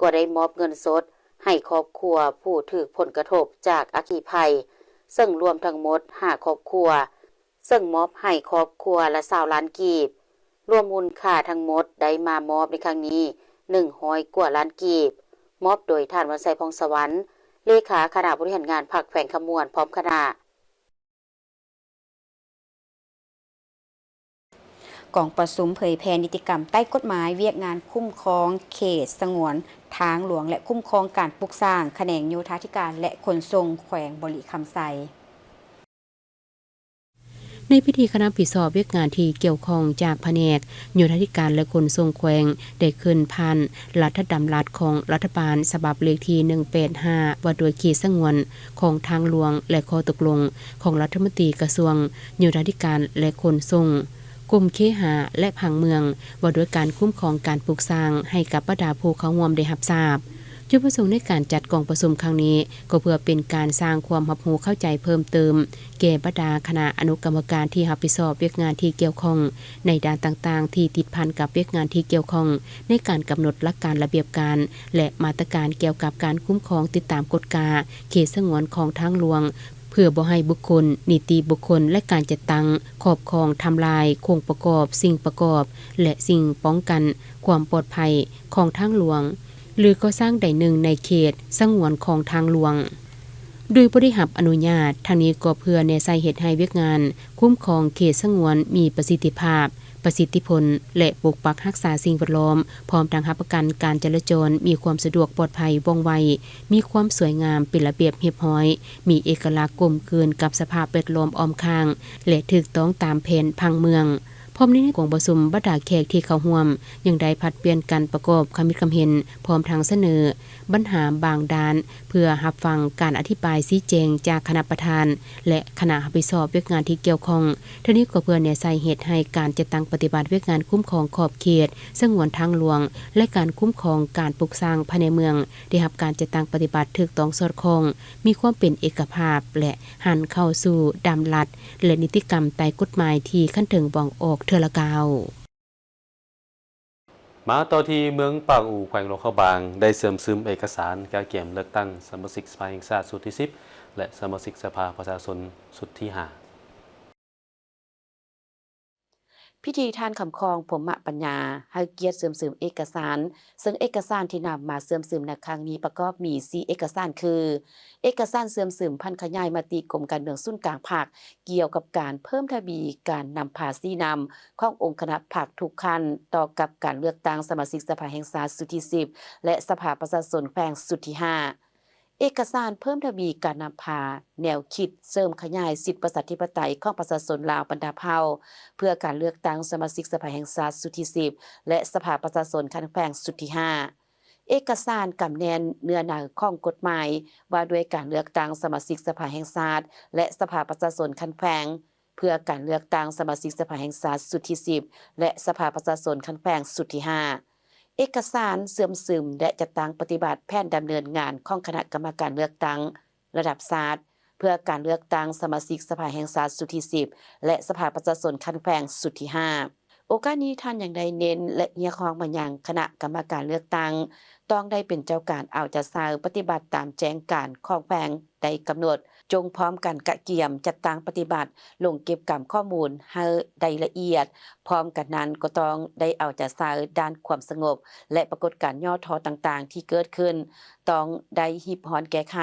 ก็ได้มอบเงินสดให้ครอบครัวผู้ถูกผลกระทบจากอัคคีภัยซึ่งรวมทั้งหมด5ครอบครัวซึ่งมอบให้ครอบครัวละ20ล้านกีบรวมมูลค่าทั้งหมดได้มามอบในครั้งนี้100กว่าล้านกีบมอบโดยท่านวันไสพงษ์สวรรค์เลขาคณะบริหารงานพรรคแขวงขมวนพร้อมคณะกองประชุมเผยแพร่นิติกรรมใต้กฎหมายเวียกงานคุ้มครองเขตสงวนทางหลวงและคุ้มครองการปลูกสร้างแขนงโยธาธิการและขนส่งแขวงบริคำไซในพิธีคณะผิดสอบเวียกงานที่เกี่ยวข้องจากแผนกโยธาธิการและขนส่งแขวงได้ขึ้นผ่านรัฐดำรัสของรัฐบาลฉบับเลขที่185ว่าโดยเขตสงวนของทางหลวงและข้อตกลงของรัฐมนตรีกระทรวงโยธาธิการและขนส่งกรมเคหะและผังเมืองว่าด้วยการคุ้มครองการปลูกสร้างให้กับบรรดาผู้เข้าร่วมได้รับทราบจุดประสงค์ในการจัดกองประชุมครั้งนี้ก็เพื่อเป็นการสร้างความรับรู้เข้าใจเพิ่มเติมแก่บรรดาคณะอนุกรรมการที่รับผิดชอบเวียกงานที่เกี่ยวข้องในด้านต่างๆที่ติดพันกับเวียกงานที่เกี่ยวข้องในการกำหนดหลักการระเบียบการและมาตรการเกี่ยวกับการคุ้มครองติดตามกฎกาเขตสงวนของทางหลวงเพื่อบ่ให้บุคคลนิติบุคคลและการจัดตั้งครอบครองทำลายโครงประกอบสิ่งประกอบและสิ่งป้องกันความปลอดภัยของทางหลวงหรือก็สร้างใดหนึ่งในเขตสงวนของทางหลวงโดยบ่ได้รับอนุญาตทางนี้ก็เพื่อแนใส่เหตุให้เวียกงานคุ้มครองเขตสงวนมีประสิทธิภาพประสิทธิผลและปกปักรักษาสิ่งแวดล้อมพร้อมทั้งรับประกันการจราจรมีความสะดวกปลอดภัยว่องไวมีความสวยงามเป็นระเบียบเรียบร้อยมีเอกลักษณ์กลมกลืนกับสภาพแวดล้อมอ้อมข้างและถูกต้องตามแผนผังเมืองพร้อมนี้ในกองประชุมบรรดาแขกที่เข้าร่วมยังได้ผลัดเปลี่ยนกันประกอบคำคิดคำเห็นพร้อมทางเสนอปัญหาบางด้านเพื่อรับฟังการอธิบายชี้แจงจากคณะประธานและคณะรับผิดชอบเวียกงานที่เกี่ยวข้องทั้งนี้ก็เพื่อแนใส่เหตุให้การจัดตั้งปฏิบัติเวียกงานคุ้มครองขอบเขตสงวนทางหลวงและการคุ้มครองการปลูกสร้างภายในเมืองได้รับการจัดตั้งปฏิบัติถูกต้องสอดคล้องมีความเป็นเอกภาพและหันเข้าสู่ดำรัสและนิติกรรมใต้กฎหมายที่ขั้นถึงบ่องออกเทื่อละกาวมาต่อที่เมืองปางอู่แขวงหลวงเขาบางได้เสริมซึมเอกสารการเกี่ยมเลือกตั้งสมาชิกสภาแห่งชาติสุดที่10และสมาชิกสภาประชาชนสุดที่5พิธีทานคำคองผมปัญญาให้เกียรติเสริมซึมเอกสารซึ่งเอกสารที่นำมาเสริมซึมในครั้งนี้ประกอบมี4เอกสารคือเอกสารเสริมซึมพันขยายมติกรมการเมืองศูนย์กลางภาคเกี่ยวกับการเพิ่มทวีการนำภาษีนำขององค์คณะภาคทุกขั้นต่อกับการเลือกตั้งสมาชิกสภาแห่งชาติสุดที่10และสภาประชาชนแขวงสุดที่5เอกสารเพิ่มทวีการนำพาแนวคิดเสริมขยายสิทธิประชาธิปไตยของประชาชนลาวบรรดาเผ่าเพื่อการเลือกตั้งสมาชิกสภาแห่งชาติสุดที่10และสภาประชาชนคันแขวงสุดที่5เอกสารกำแนนเนื้อหาของกฎหมายว่าด้วยการเลือกตั้งสมาชิกสภาแห่งชาติและสภาประชาชนคันแขวงเพื่อการเลือกตั้งสมาชิกสภาแห่งชาติสุดที่10และสภาประชาชนคันแขวงสุดที่5เอกสารเสื่อมซึมและจัดตั้งปฏิบัติแผนดำเนินงานของคณะกรรมการเลือกตั้งระดับชาติเพื่อการเลือกตั้งสมาชิกสภาแห่งชาติสุดที่10และสภาประชาชนคันแขวงสุดที่5โอกาสนี้ท่านยังได้เน้นและเรียกร้องมายังคณะกรรมการเลือกตั้งต้องได้เป็นเจ้าการเอาใจใส่ปฏิบัติตามแจ้งการของแขวงได้กำหนดจงพร้อมกันกะเกี่ยมจัดตั้งปฏิบัติลงเก็บกรรมข้อมูลให้ได้ละเอียดพร้อมกันนั้นก็ต้องได้เอาใจใส่ด้านความสงบและปรากฏการณ์ย่อท้อต่างๆที่เกิดขึ้นต้องได้ริบฮ้อนแก้ไข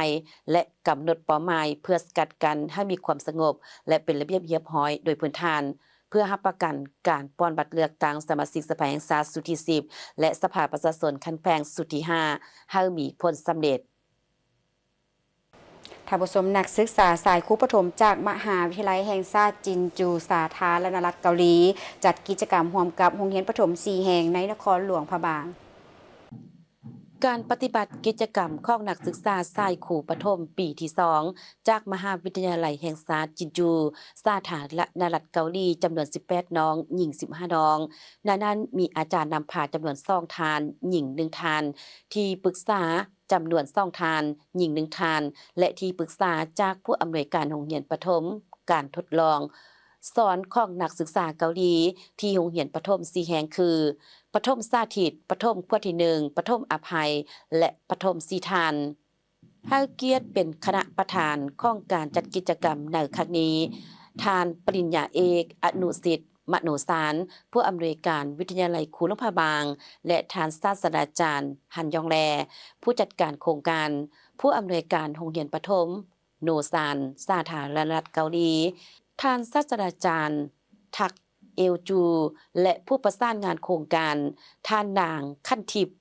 และกำหนดเป้าหมายเพื่อสกัดกั้นให้มีความสงบและเป็นระเบียบเรียบร้อยโดยพื้นฐานเพื่อรับประกันการป้อนบัตรเลือกตั้งสมาชิกสภาแห่งชาติสุดที่10และสภาประชาชนคันแขวงสุดที่5ให้มีผลสำเร็จท่านผู้ชมนักศึกษาสายครูประถมจากมหาวิทยาลัยแห่งชาติจินจูสาธารณรัฐเกาหลีจัดกิจกรรมร่วมกับโรงเรียนประถม4แห่งในนครหลวงพะบาง การปฏิบัติกิจกรรมของนักศึกษาสายครูประถมปีที่ 2 จากมหาวิทยาลัยแห่งชาติจินจูสาธารณรัฐเกาหลีจำนวน 18 น้องหญิง 15 น้องในนั้นมีอาจารย์นำพาจำนวน 2 ทานหญิง 1 ทาน ที่ปรึกษาจำนวน 2 ทานหญิง 1 ทาน และที่ปรึกษาจากผู้อำนวยการโรงเรียนประถมการทดลองสอนของนักศึกษาเกาหลีที่โรงเรียนประถม4แห่งคือประถมสาธิตประถมขั้วที่ 1ประถมอภัยและประถมสีทานให้เกียรติเป็นคณะประธานของการจัดกิจกรรมในครั้งนี้ทานปริญญาเอกอนุสิทธิ์มโนสารผู้อำนวยการวิทยาลัยครูนพบางและทานศาสตราจารย์หันยองแลผู้จัดการโครงการผู้อำนวยการโรงเรียนประถมโนซานสาธารณรัฐเกาหลีทานศาสตราจารย์ทักเอลจูและผู้ประสานงานโครงการท่านนางขั้นทิพย์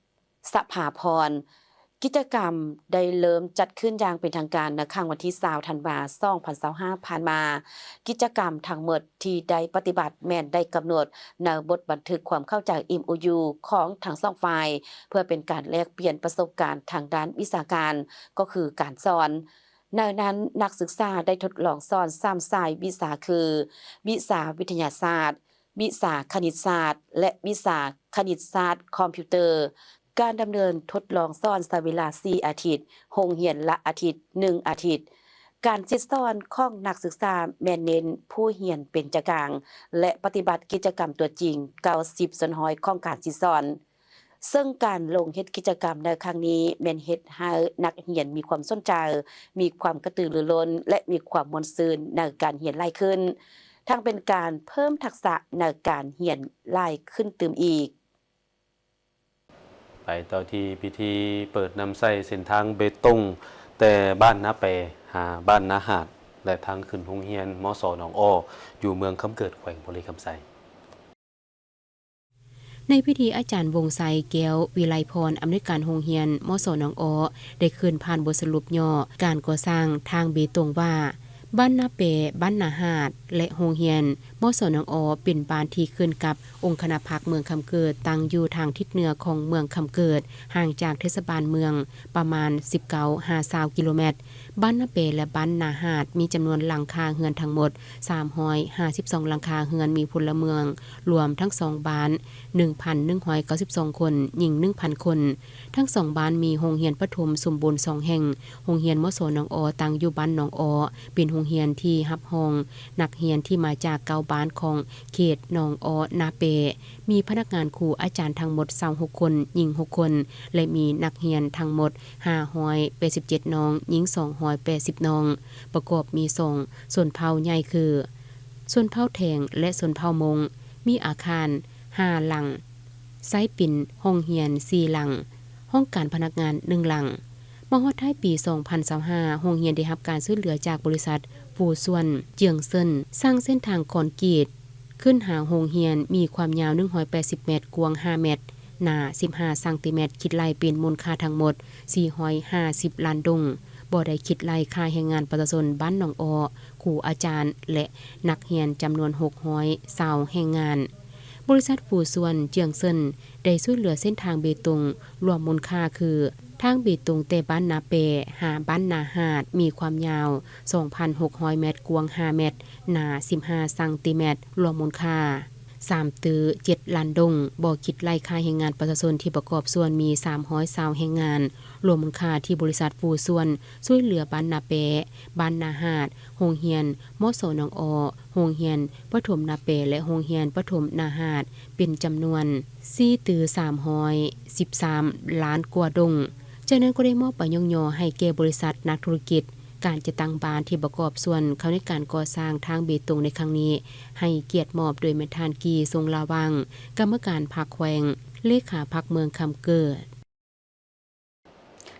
สภาพรกิจกรรมได้เริ่มจัดขึ้นอย่างเป็นทางการในครั้งวันที่20ธันวาคม2025ผ่านมากิจกรรมทั้งหมดที่ได้ปฏิบัติแม่นได้กำหนดในบทบันทึกความเข้าใจ MOU ของทั้งสองฝ่ายเพื่อเป็นการแลกเปลี่ยนประสบการณ์ทางด้านวิชาการก็คือการสอนในนั้นนักศึกษาได้ทดลองสอน3 สายวิชาคือวิชาวิทยาศาสตร์วิชาคณิตศาสตร์และวิชาคณิตศาสตร์คอมพิวเตอร์การดำเนินทดลองสอนใช้เวลา4อาทิตย์โรงเรียนละอาทิตย์1อาทิตย์การสิสอนของนักศึกษาแม่นเน้นผู้เรียนเป็นใจกลางและปฏิบัติกิจกรรมตัวจริง90%ของการสิสอนซึ่งการลงเฮ็ดกิจกรรมในครั้งนี้แม่นเฮ็ดให้นักเรียนมีความสนใจมีความกระตือรือร้นและมีความม่วนซื่นในการเรียนหลายขึ้นทั้งเป็นการเพิ่มทักษะในการเรียนหลายขึ้นเติมอีกไปต่อที่พิธีเปิดนำใส่เส้นทางเบตงแต่บ้านนาแปหาบ้านนาหาดและทางขึ้นโรงเรียนมส.หนองอ้ออยู่เมืองคำเกิดแขวงบริคำไซในพิธีอาจารย์วงไซแก้ววิไลพรอำนวยการโรงเรียนมส.หนองอ้อได้คืนผ่านบทสรุปย่อการก่อสร้างทางเบตงว่าบ้านนาเปบ้านนาหาดและโรงเรียนมส.หนองอ้อเป็นบ้านที่ขึ้นกับองค์คณะพรรคเมืองคำเกิดตั้งอยู่ทางทิศเหนือของเมืองคำเกิดห่างจากเทศบาลเมืองประมาณ19-20กิโลเมตรบ้านนาเปและบ้านนาหาดมีจำนวนหลังคาเรือนทั้งหมด352หลังคาเรือนมีพลเมืองรวมทั้ง2บ้าน 1,192 คนหญิง 1,000 คนทั้ง2บ้านมีโรงเรียนประถมสมบูรณ์2แห่งโรงเรียนมส.หนองอ้อตั้งอยู่บ้านหนองอ้อเป็นโรงเรียนที่รับรองนักเรียนที่มาจาก9บ้านของเขตหนองอ้อนาเปมีพนักงานครูอาจารย์ทั้งหมด26คนหญิง6คนและมีนักเรียนทั้งหมด587น้องหญิง280น้องประกอบมี2ส่วนเผ่าใหญ่คือส่วนเผ่าแทงและส่วนเผ่ามงมีอาคาร5หลังไซปิ่นห้องเรียน4หลังห้องการพนักงาน1หลังมาฮอดท้ายปี 2025โรงเรียนได้รับการช่วยเหลือจากบริษัทฟูส่วนเจียงเซินสร้างเส้นทางคอนกรีตขึ้นหาโรงเรียนมีความยาว180เมตรกว้าง5เมตรหนา15ซนติเมตรคิดไล่เป็นมูลค่าทั้งหมด450ล้านดงบ่ได้คิดไล่ค่าแรงงานประชาชนบ้านหนองอ้อครูอาจารย์และนักเรียนจำนวน620แรงงานบริษัทฟูส่วนเจียงเซินได้ช่วยเหลือเส้นทางเบตงรวมมูลค่าคือทางเบตงแต่บ้านนาเปหาบ้านนาหาดมีความยาว 2,600 เมตรกว้าง5เมตรหนา15ซนติเมตรรวมมูลค่า3ตื้อ7ล้านดงบ่คิดไล่ค่าแรงงานประชาชนที่ประกอบส่วนมี320แรงงานรวมมูลค่าที่บริษัทฟูส่วนช่วยเหลือบ้านนาเปบ้านนาหาดโรงเรียนมส.หนองอ้อโรงเรียนประถมนาเปและโรงเรียนประถมนาหาดเป็นจำนวน4ตื้อ313ล้านกว่าดงจากนั้นก็ได้มอบไปย่อให้แก่บริษัทนักธุรกิจการจะตั้งบ้านที่ประกอบส่วนเขาในการก่อสร้างทางเบตงในครั้งนี้ให้เกียรติมอบโดยแม่ทานกีทรงลาวังกรรมการพรรคแขวงเลขาพรรคเมืองคำเกิด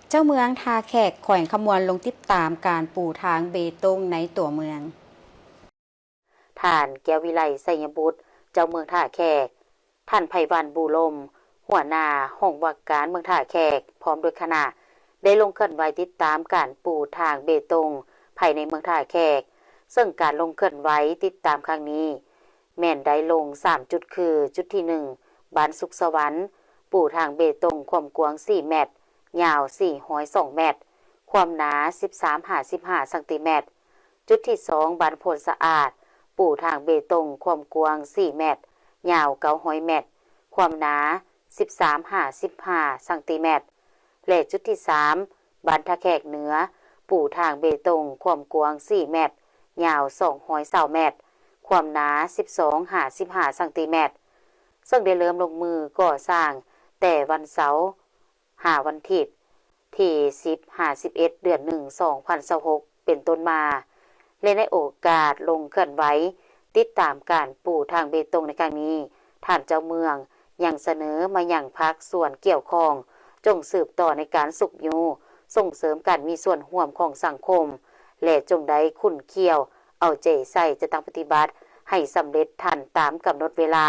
เจ้าเมืองทาแขกแขวงขมวนลงติดตามการปูทางเบตงในตัวเมืองท่านแก้ววิไลไสยบุตรเจ้าเมืองท่าแขกท่านไพวันบูลมหัวหน้าห้องว่าการเมืองท่าแขกพร้อมด้วยคณะได้ลงเคลื่อนไหวติดตามการปูทางเบตงภายในเมืองท่าแขกซึ่งการลงเคลื่อนไหวติดตามครั้งนี้แม่นได้ลง3จุดคือจุดที่1บ้านสุขสวรรค์ปูทางเบตงความกว้าง4เมตร ยาว402เมตรความหนา13-55เซนติเมตรจุดที่2บ้านโพนสะอาดปูทางเบตงความกว้าง4เมตรยาว900เมตรความหนา13-55เซนติเมตรและจุดที่3บ้านทะแขกเหนือปูทางเบตงความกว้าง4เมตรยาว220เมตรความหนา12-55เซนติเมตรซึ่งได้เริ่มลงมือก่อสร้างแต่วันเสาร์5วันอาทิตย์ที่10-51เดือน1 2026เป็นต้นมาและในโอกาสลงเคลื่อนไหวติดตามการปูทางเบตงในครั้งนี้ท่านเจ้าเมืองยังเสนอมาอย่างภาคส่วนเกี่ยวข้องจงสืบต่อในการสุขอยู่ส่งเสริมการมีส่วนร่วมของสังคมและจงได้ขุนเคี่ยวเอาใจใส่จะตั้งปฏิบัติให้สำเร็จทันตามกำหนดเวลา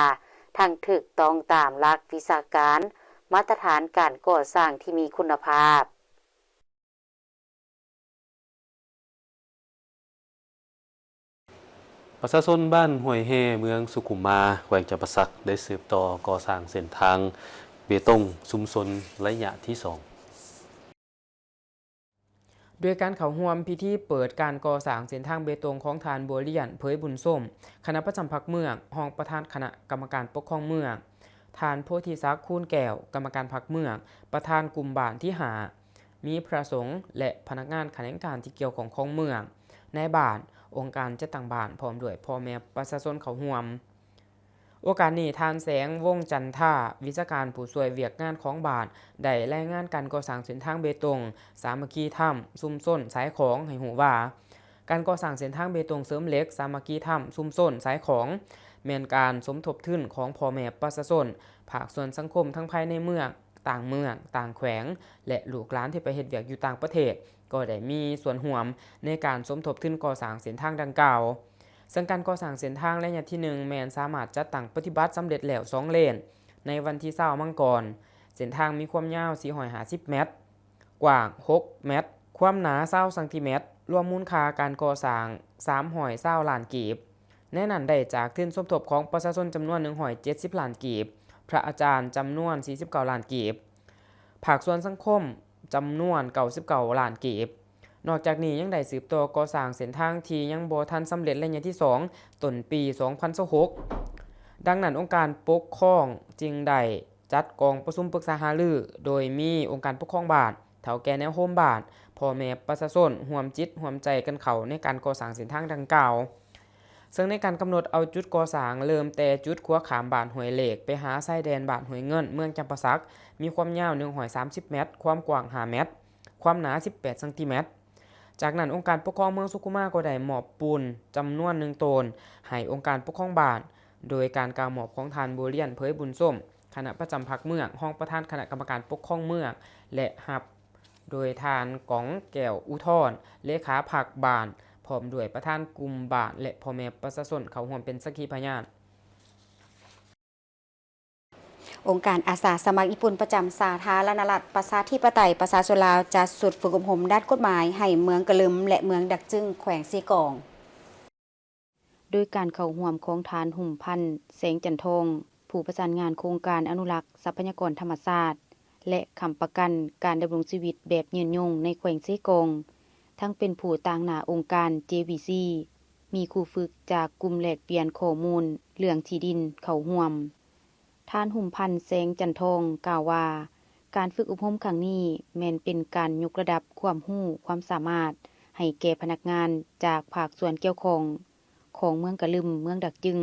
ทั้งถูกต้องตามหลักวิชาการมาตรฐานการก่อสร้างที่มีคุณภาพประชาชนบ้านห้วยแฮเมืองสุขุมมาแขวงจำปาสักได้สืบต่อก่อสร้างเส้นทางเบตงชุมชนระยะที่2โดยการเข้าร่วมพิธีเปิดการก่อสร้างเส้นทางเบตงของทานบัวเลียนเผยบุญส้มคณะประจำพรรคเมืองรองประธานคณะกรรมการปกครองเมืองทานโพธิศักดิ์คูณแก้วกรรมการพรรคเมืองประธานกลุ่มบ้านที่5มีพระสงฆ์และพนักงานข้าราชการที่เกี่ยวของเมืองในบ้านองค์การจัดตั้งบ้านพร้อมด้วยพ่อแม่ประชาชนเข้าร่วมโอกาสนี้ทานแสงวงจันท่าวิชาการผู้ช่วยเวียกงานของบ้านได้รายงานการก่อสร้างเส้นทางเบตงสามัคคีธรรมซุมส้นสายของให้หูว่าการก่อสร้างเส้นทางเบตงเสริมเหล็กสามัคคีธรรมซุมส้นสายของแม่นการสมทบทุนของพ่อแม่ประชาชนภาคส่วนสังคมทั้งภายในเมืองต่างแขวงและลูกหลานที่ไปเฮ็ดเวียกอยู่ต่างประเทศก็ได้มีส่วนร่วมในการสมทบทุนก่อสร้างเส้นทางดังกล่าวซึ่งการก่อสร้างเส้นทางระยะที่1แม่นสามารถจัดตั้งปฏิบัติสำเร็จแล้ว2เลนในวันที่20มังกรเส้นทางมีความยาว450เมตรกว้าง6เมตรความหนา20เซนติเมตรรวมมูลค่าการก่อสร้าง320ล้านกีบแน่นั้นได้จากทุนสมทบของประชาชนจำนวน170ล้านกีบพระอาจารย์จำนวน49ล้านกีบภาคส่วนสังคมจำนวน99ล้านกีบนอกจากนี้ยังได้สืบต่อก่อสร้างเส้นทางที่ยังบ่ทันสำเร็จระยะที่2ต้นปี2026ดังนั้นองค์การปกครองจึงได้จัดกองประชุมปรึกษาหารือโดยมีองค์การปกครองบ้านเฒ่าแก่แนวโฮมบ้านพ่อแม่ประชาชนร่วมจิตร่วมใจกันเข้าในการก่อสร้างเส้นทางดังกล่าวซึ่งในการกำหนดเอาจุดก่อสร้างเริ่มแต่จุดขัวขามบ้านห้วยเหล็กไปหาชายแดนบ้านห้วยเงินเมืองจำปาสักมีความยาว130เมตรความกว้าง5เมตรความหนา18เซนติเมตรจากนั้นองค์การปกครองเมืองสุขุมมาก็ได้มอบปูนจำนวน1ตนให้องค์การปกครองบ้านโดยการกล่าวมอบของทานบัวเลียนเผยบุญส้มคณะประจำพรรคเมืองรองประธานคณะกรรมการปกครองเมืองและหับโดยทานก๋องแก้วอุทรเลขาพรรคบ้านพร้อมด้วยประธานกลุ่มบ้านและพ่อแม่ประชาชนเข้าร่วมเป็นสักขีพยานองค์การอาสาสมัครญี่ปุ่นประจำสาธารณรัฐประชาธิปไตยประชาชนลาวจัดสุดฝึกอบรมด้านกฎหมายให้เมืองกะลึมและเมืองดักจึงแขวงซีกองโดยการเข้าร่วมของทานหุ่มพันธ์แสงจันทองผู้ประสานงานโครงการอนุรักษ์ทรัพยากรธรรมชาติและค้ำประกันการดำรงชีวิตแบบยืนยงในแขวงซีกองทั้งเป็นผู้ต่างหน้าองค์การ JVC มีครูฝึกจากกลุ่มแลกเปลี่ยนข้อมูลเรื่องที่ดินเข้าร่วมท่านหุ่มพันธ์แสงจันทองกล่าวว่าการฝึกอบรมครั้งนี้แม้นเป็นการยกระดับความรู้ความสามารถให้แก่พนักงานจากภาคส่วนเกี่ยวข้องของเมืองกะลึมเมืองดักจึง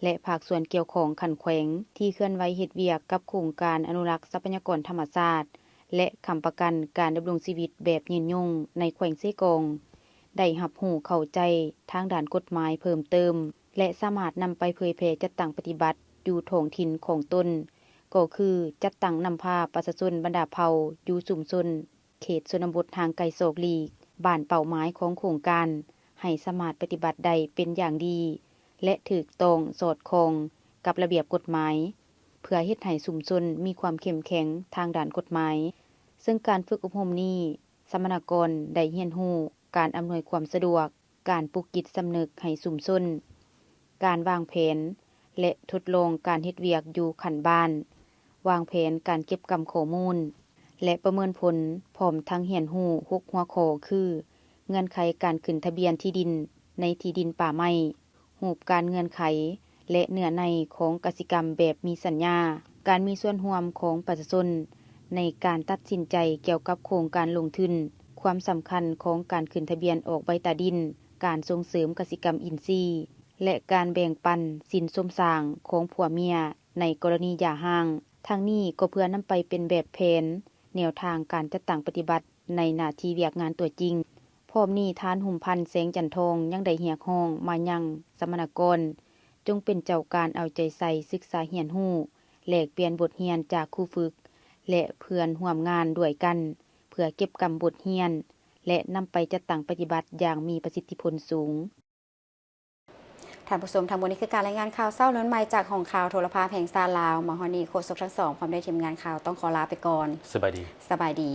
และภาคส่วนเกี่ยวข้องขันแขวงที่เคลื่อนไหวเฮ็ดเวียกกับโครงการอนุรักษ์ทรัพยากรธรรมชาติและค้ำประกันการดำรงชีวิตแบบยืนยงในแขวงเซกองได้รับรู้เข้าใจทางด้านกฎหมายเพิ่มเติมและสามารถนำไปเผยแพร่จัดตั้งปฏิบัติอยู่ท้องถิ่นของตนก็คือจัดตั้งนำพาประชาชนบรรดาเผ่าอยู่ชุมชนเขตชนบททางไกลโศกลีกบ้านเป้าหมายของโครงการให้สามารถปฏิบัติได้เป็นอย่างดีและถูกต้องสอดคล้องกับระเบียบกฎหมายเพื่อเฮ็ดให้ชุมชนมีความเข้มแข็งทางด้านกฎหมายซึ่งการฝึกอบรมนี้สมณกรได้เรียนรู้การอำนวยความสะดวกการปลูกจิตสำนึกให้ชุมชนการวางแผนและทดลองการเฮ็ดเวียกอยู่ขันบ้านวางแผนการเก็บกำข้อมูล และประเมินผลพร้อมทั้งเรียนรู้6หัวข้อคือเงื่อนไขการขึ้นทะเบียนที่ดินในที่ดินป่าไม้รูปการเงื่อนไขและเนื้อในของกสิกรรมแบบมีสัญญาการมีส่วนร่วมของประชาชนในการตัดสินใจเกี่ยวกับโครงการลงทุนความสำคัญของการขึ้นทะเบียนออกใบตาดินการส่งเสริมกสิกรรมอินทรีย์และการแบ่งปันสินสมสร้างของผัวเมียในกรณีหย่าร้างทั้งนี้ก็เพื่อนำไปเป็นแบบแผนแนวทางการจัดตั้งปฏิบัติในหน้าที่เวียกงานตัวจริงพร้อมนี้ทานหุ่มพันธ์แสงจันทองยังได้เรียกร้องมายังสมณกรจงเป็นเจ้าการเอาใจใส่ศึกษาเรียนรู้แลกเปลี่ยนบทเรียนจากครูฝึกและเพื่อนร่วมงานด้วยกันเพื่อเก็บกำบทเรียนและนำไปจัดตั้งปฏิบัติอย่างมีประสิทธิผลสูงท่านผู้ชมทางบนนี้คือการรายงานข่าวเช้าล้วนใหม่จากห้องข่าวโทรภาพแห่งชาติลาวมาฮอดนี้โฆษกทั้งสองพร้อมด้วยทีมงานข่าวต้องขอลาไปก่อนสบายดี สบายดี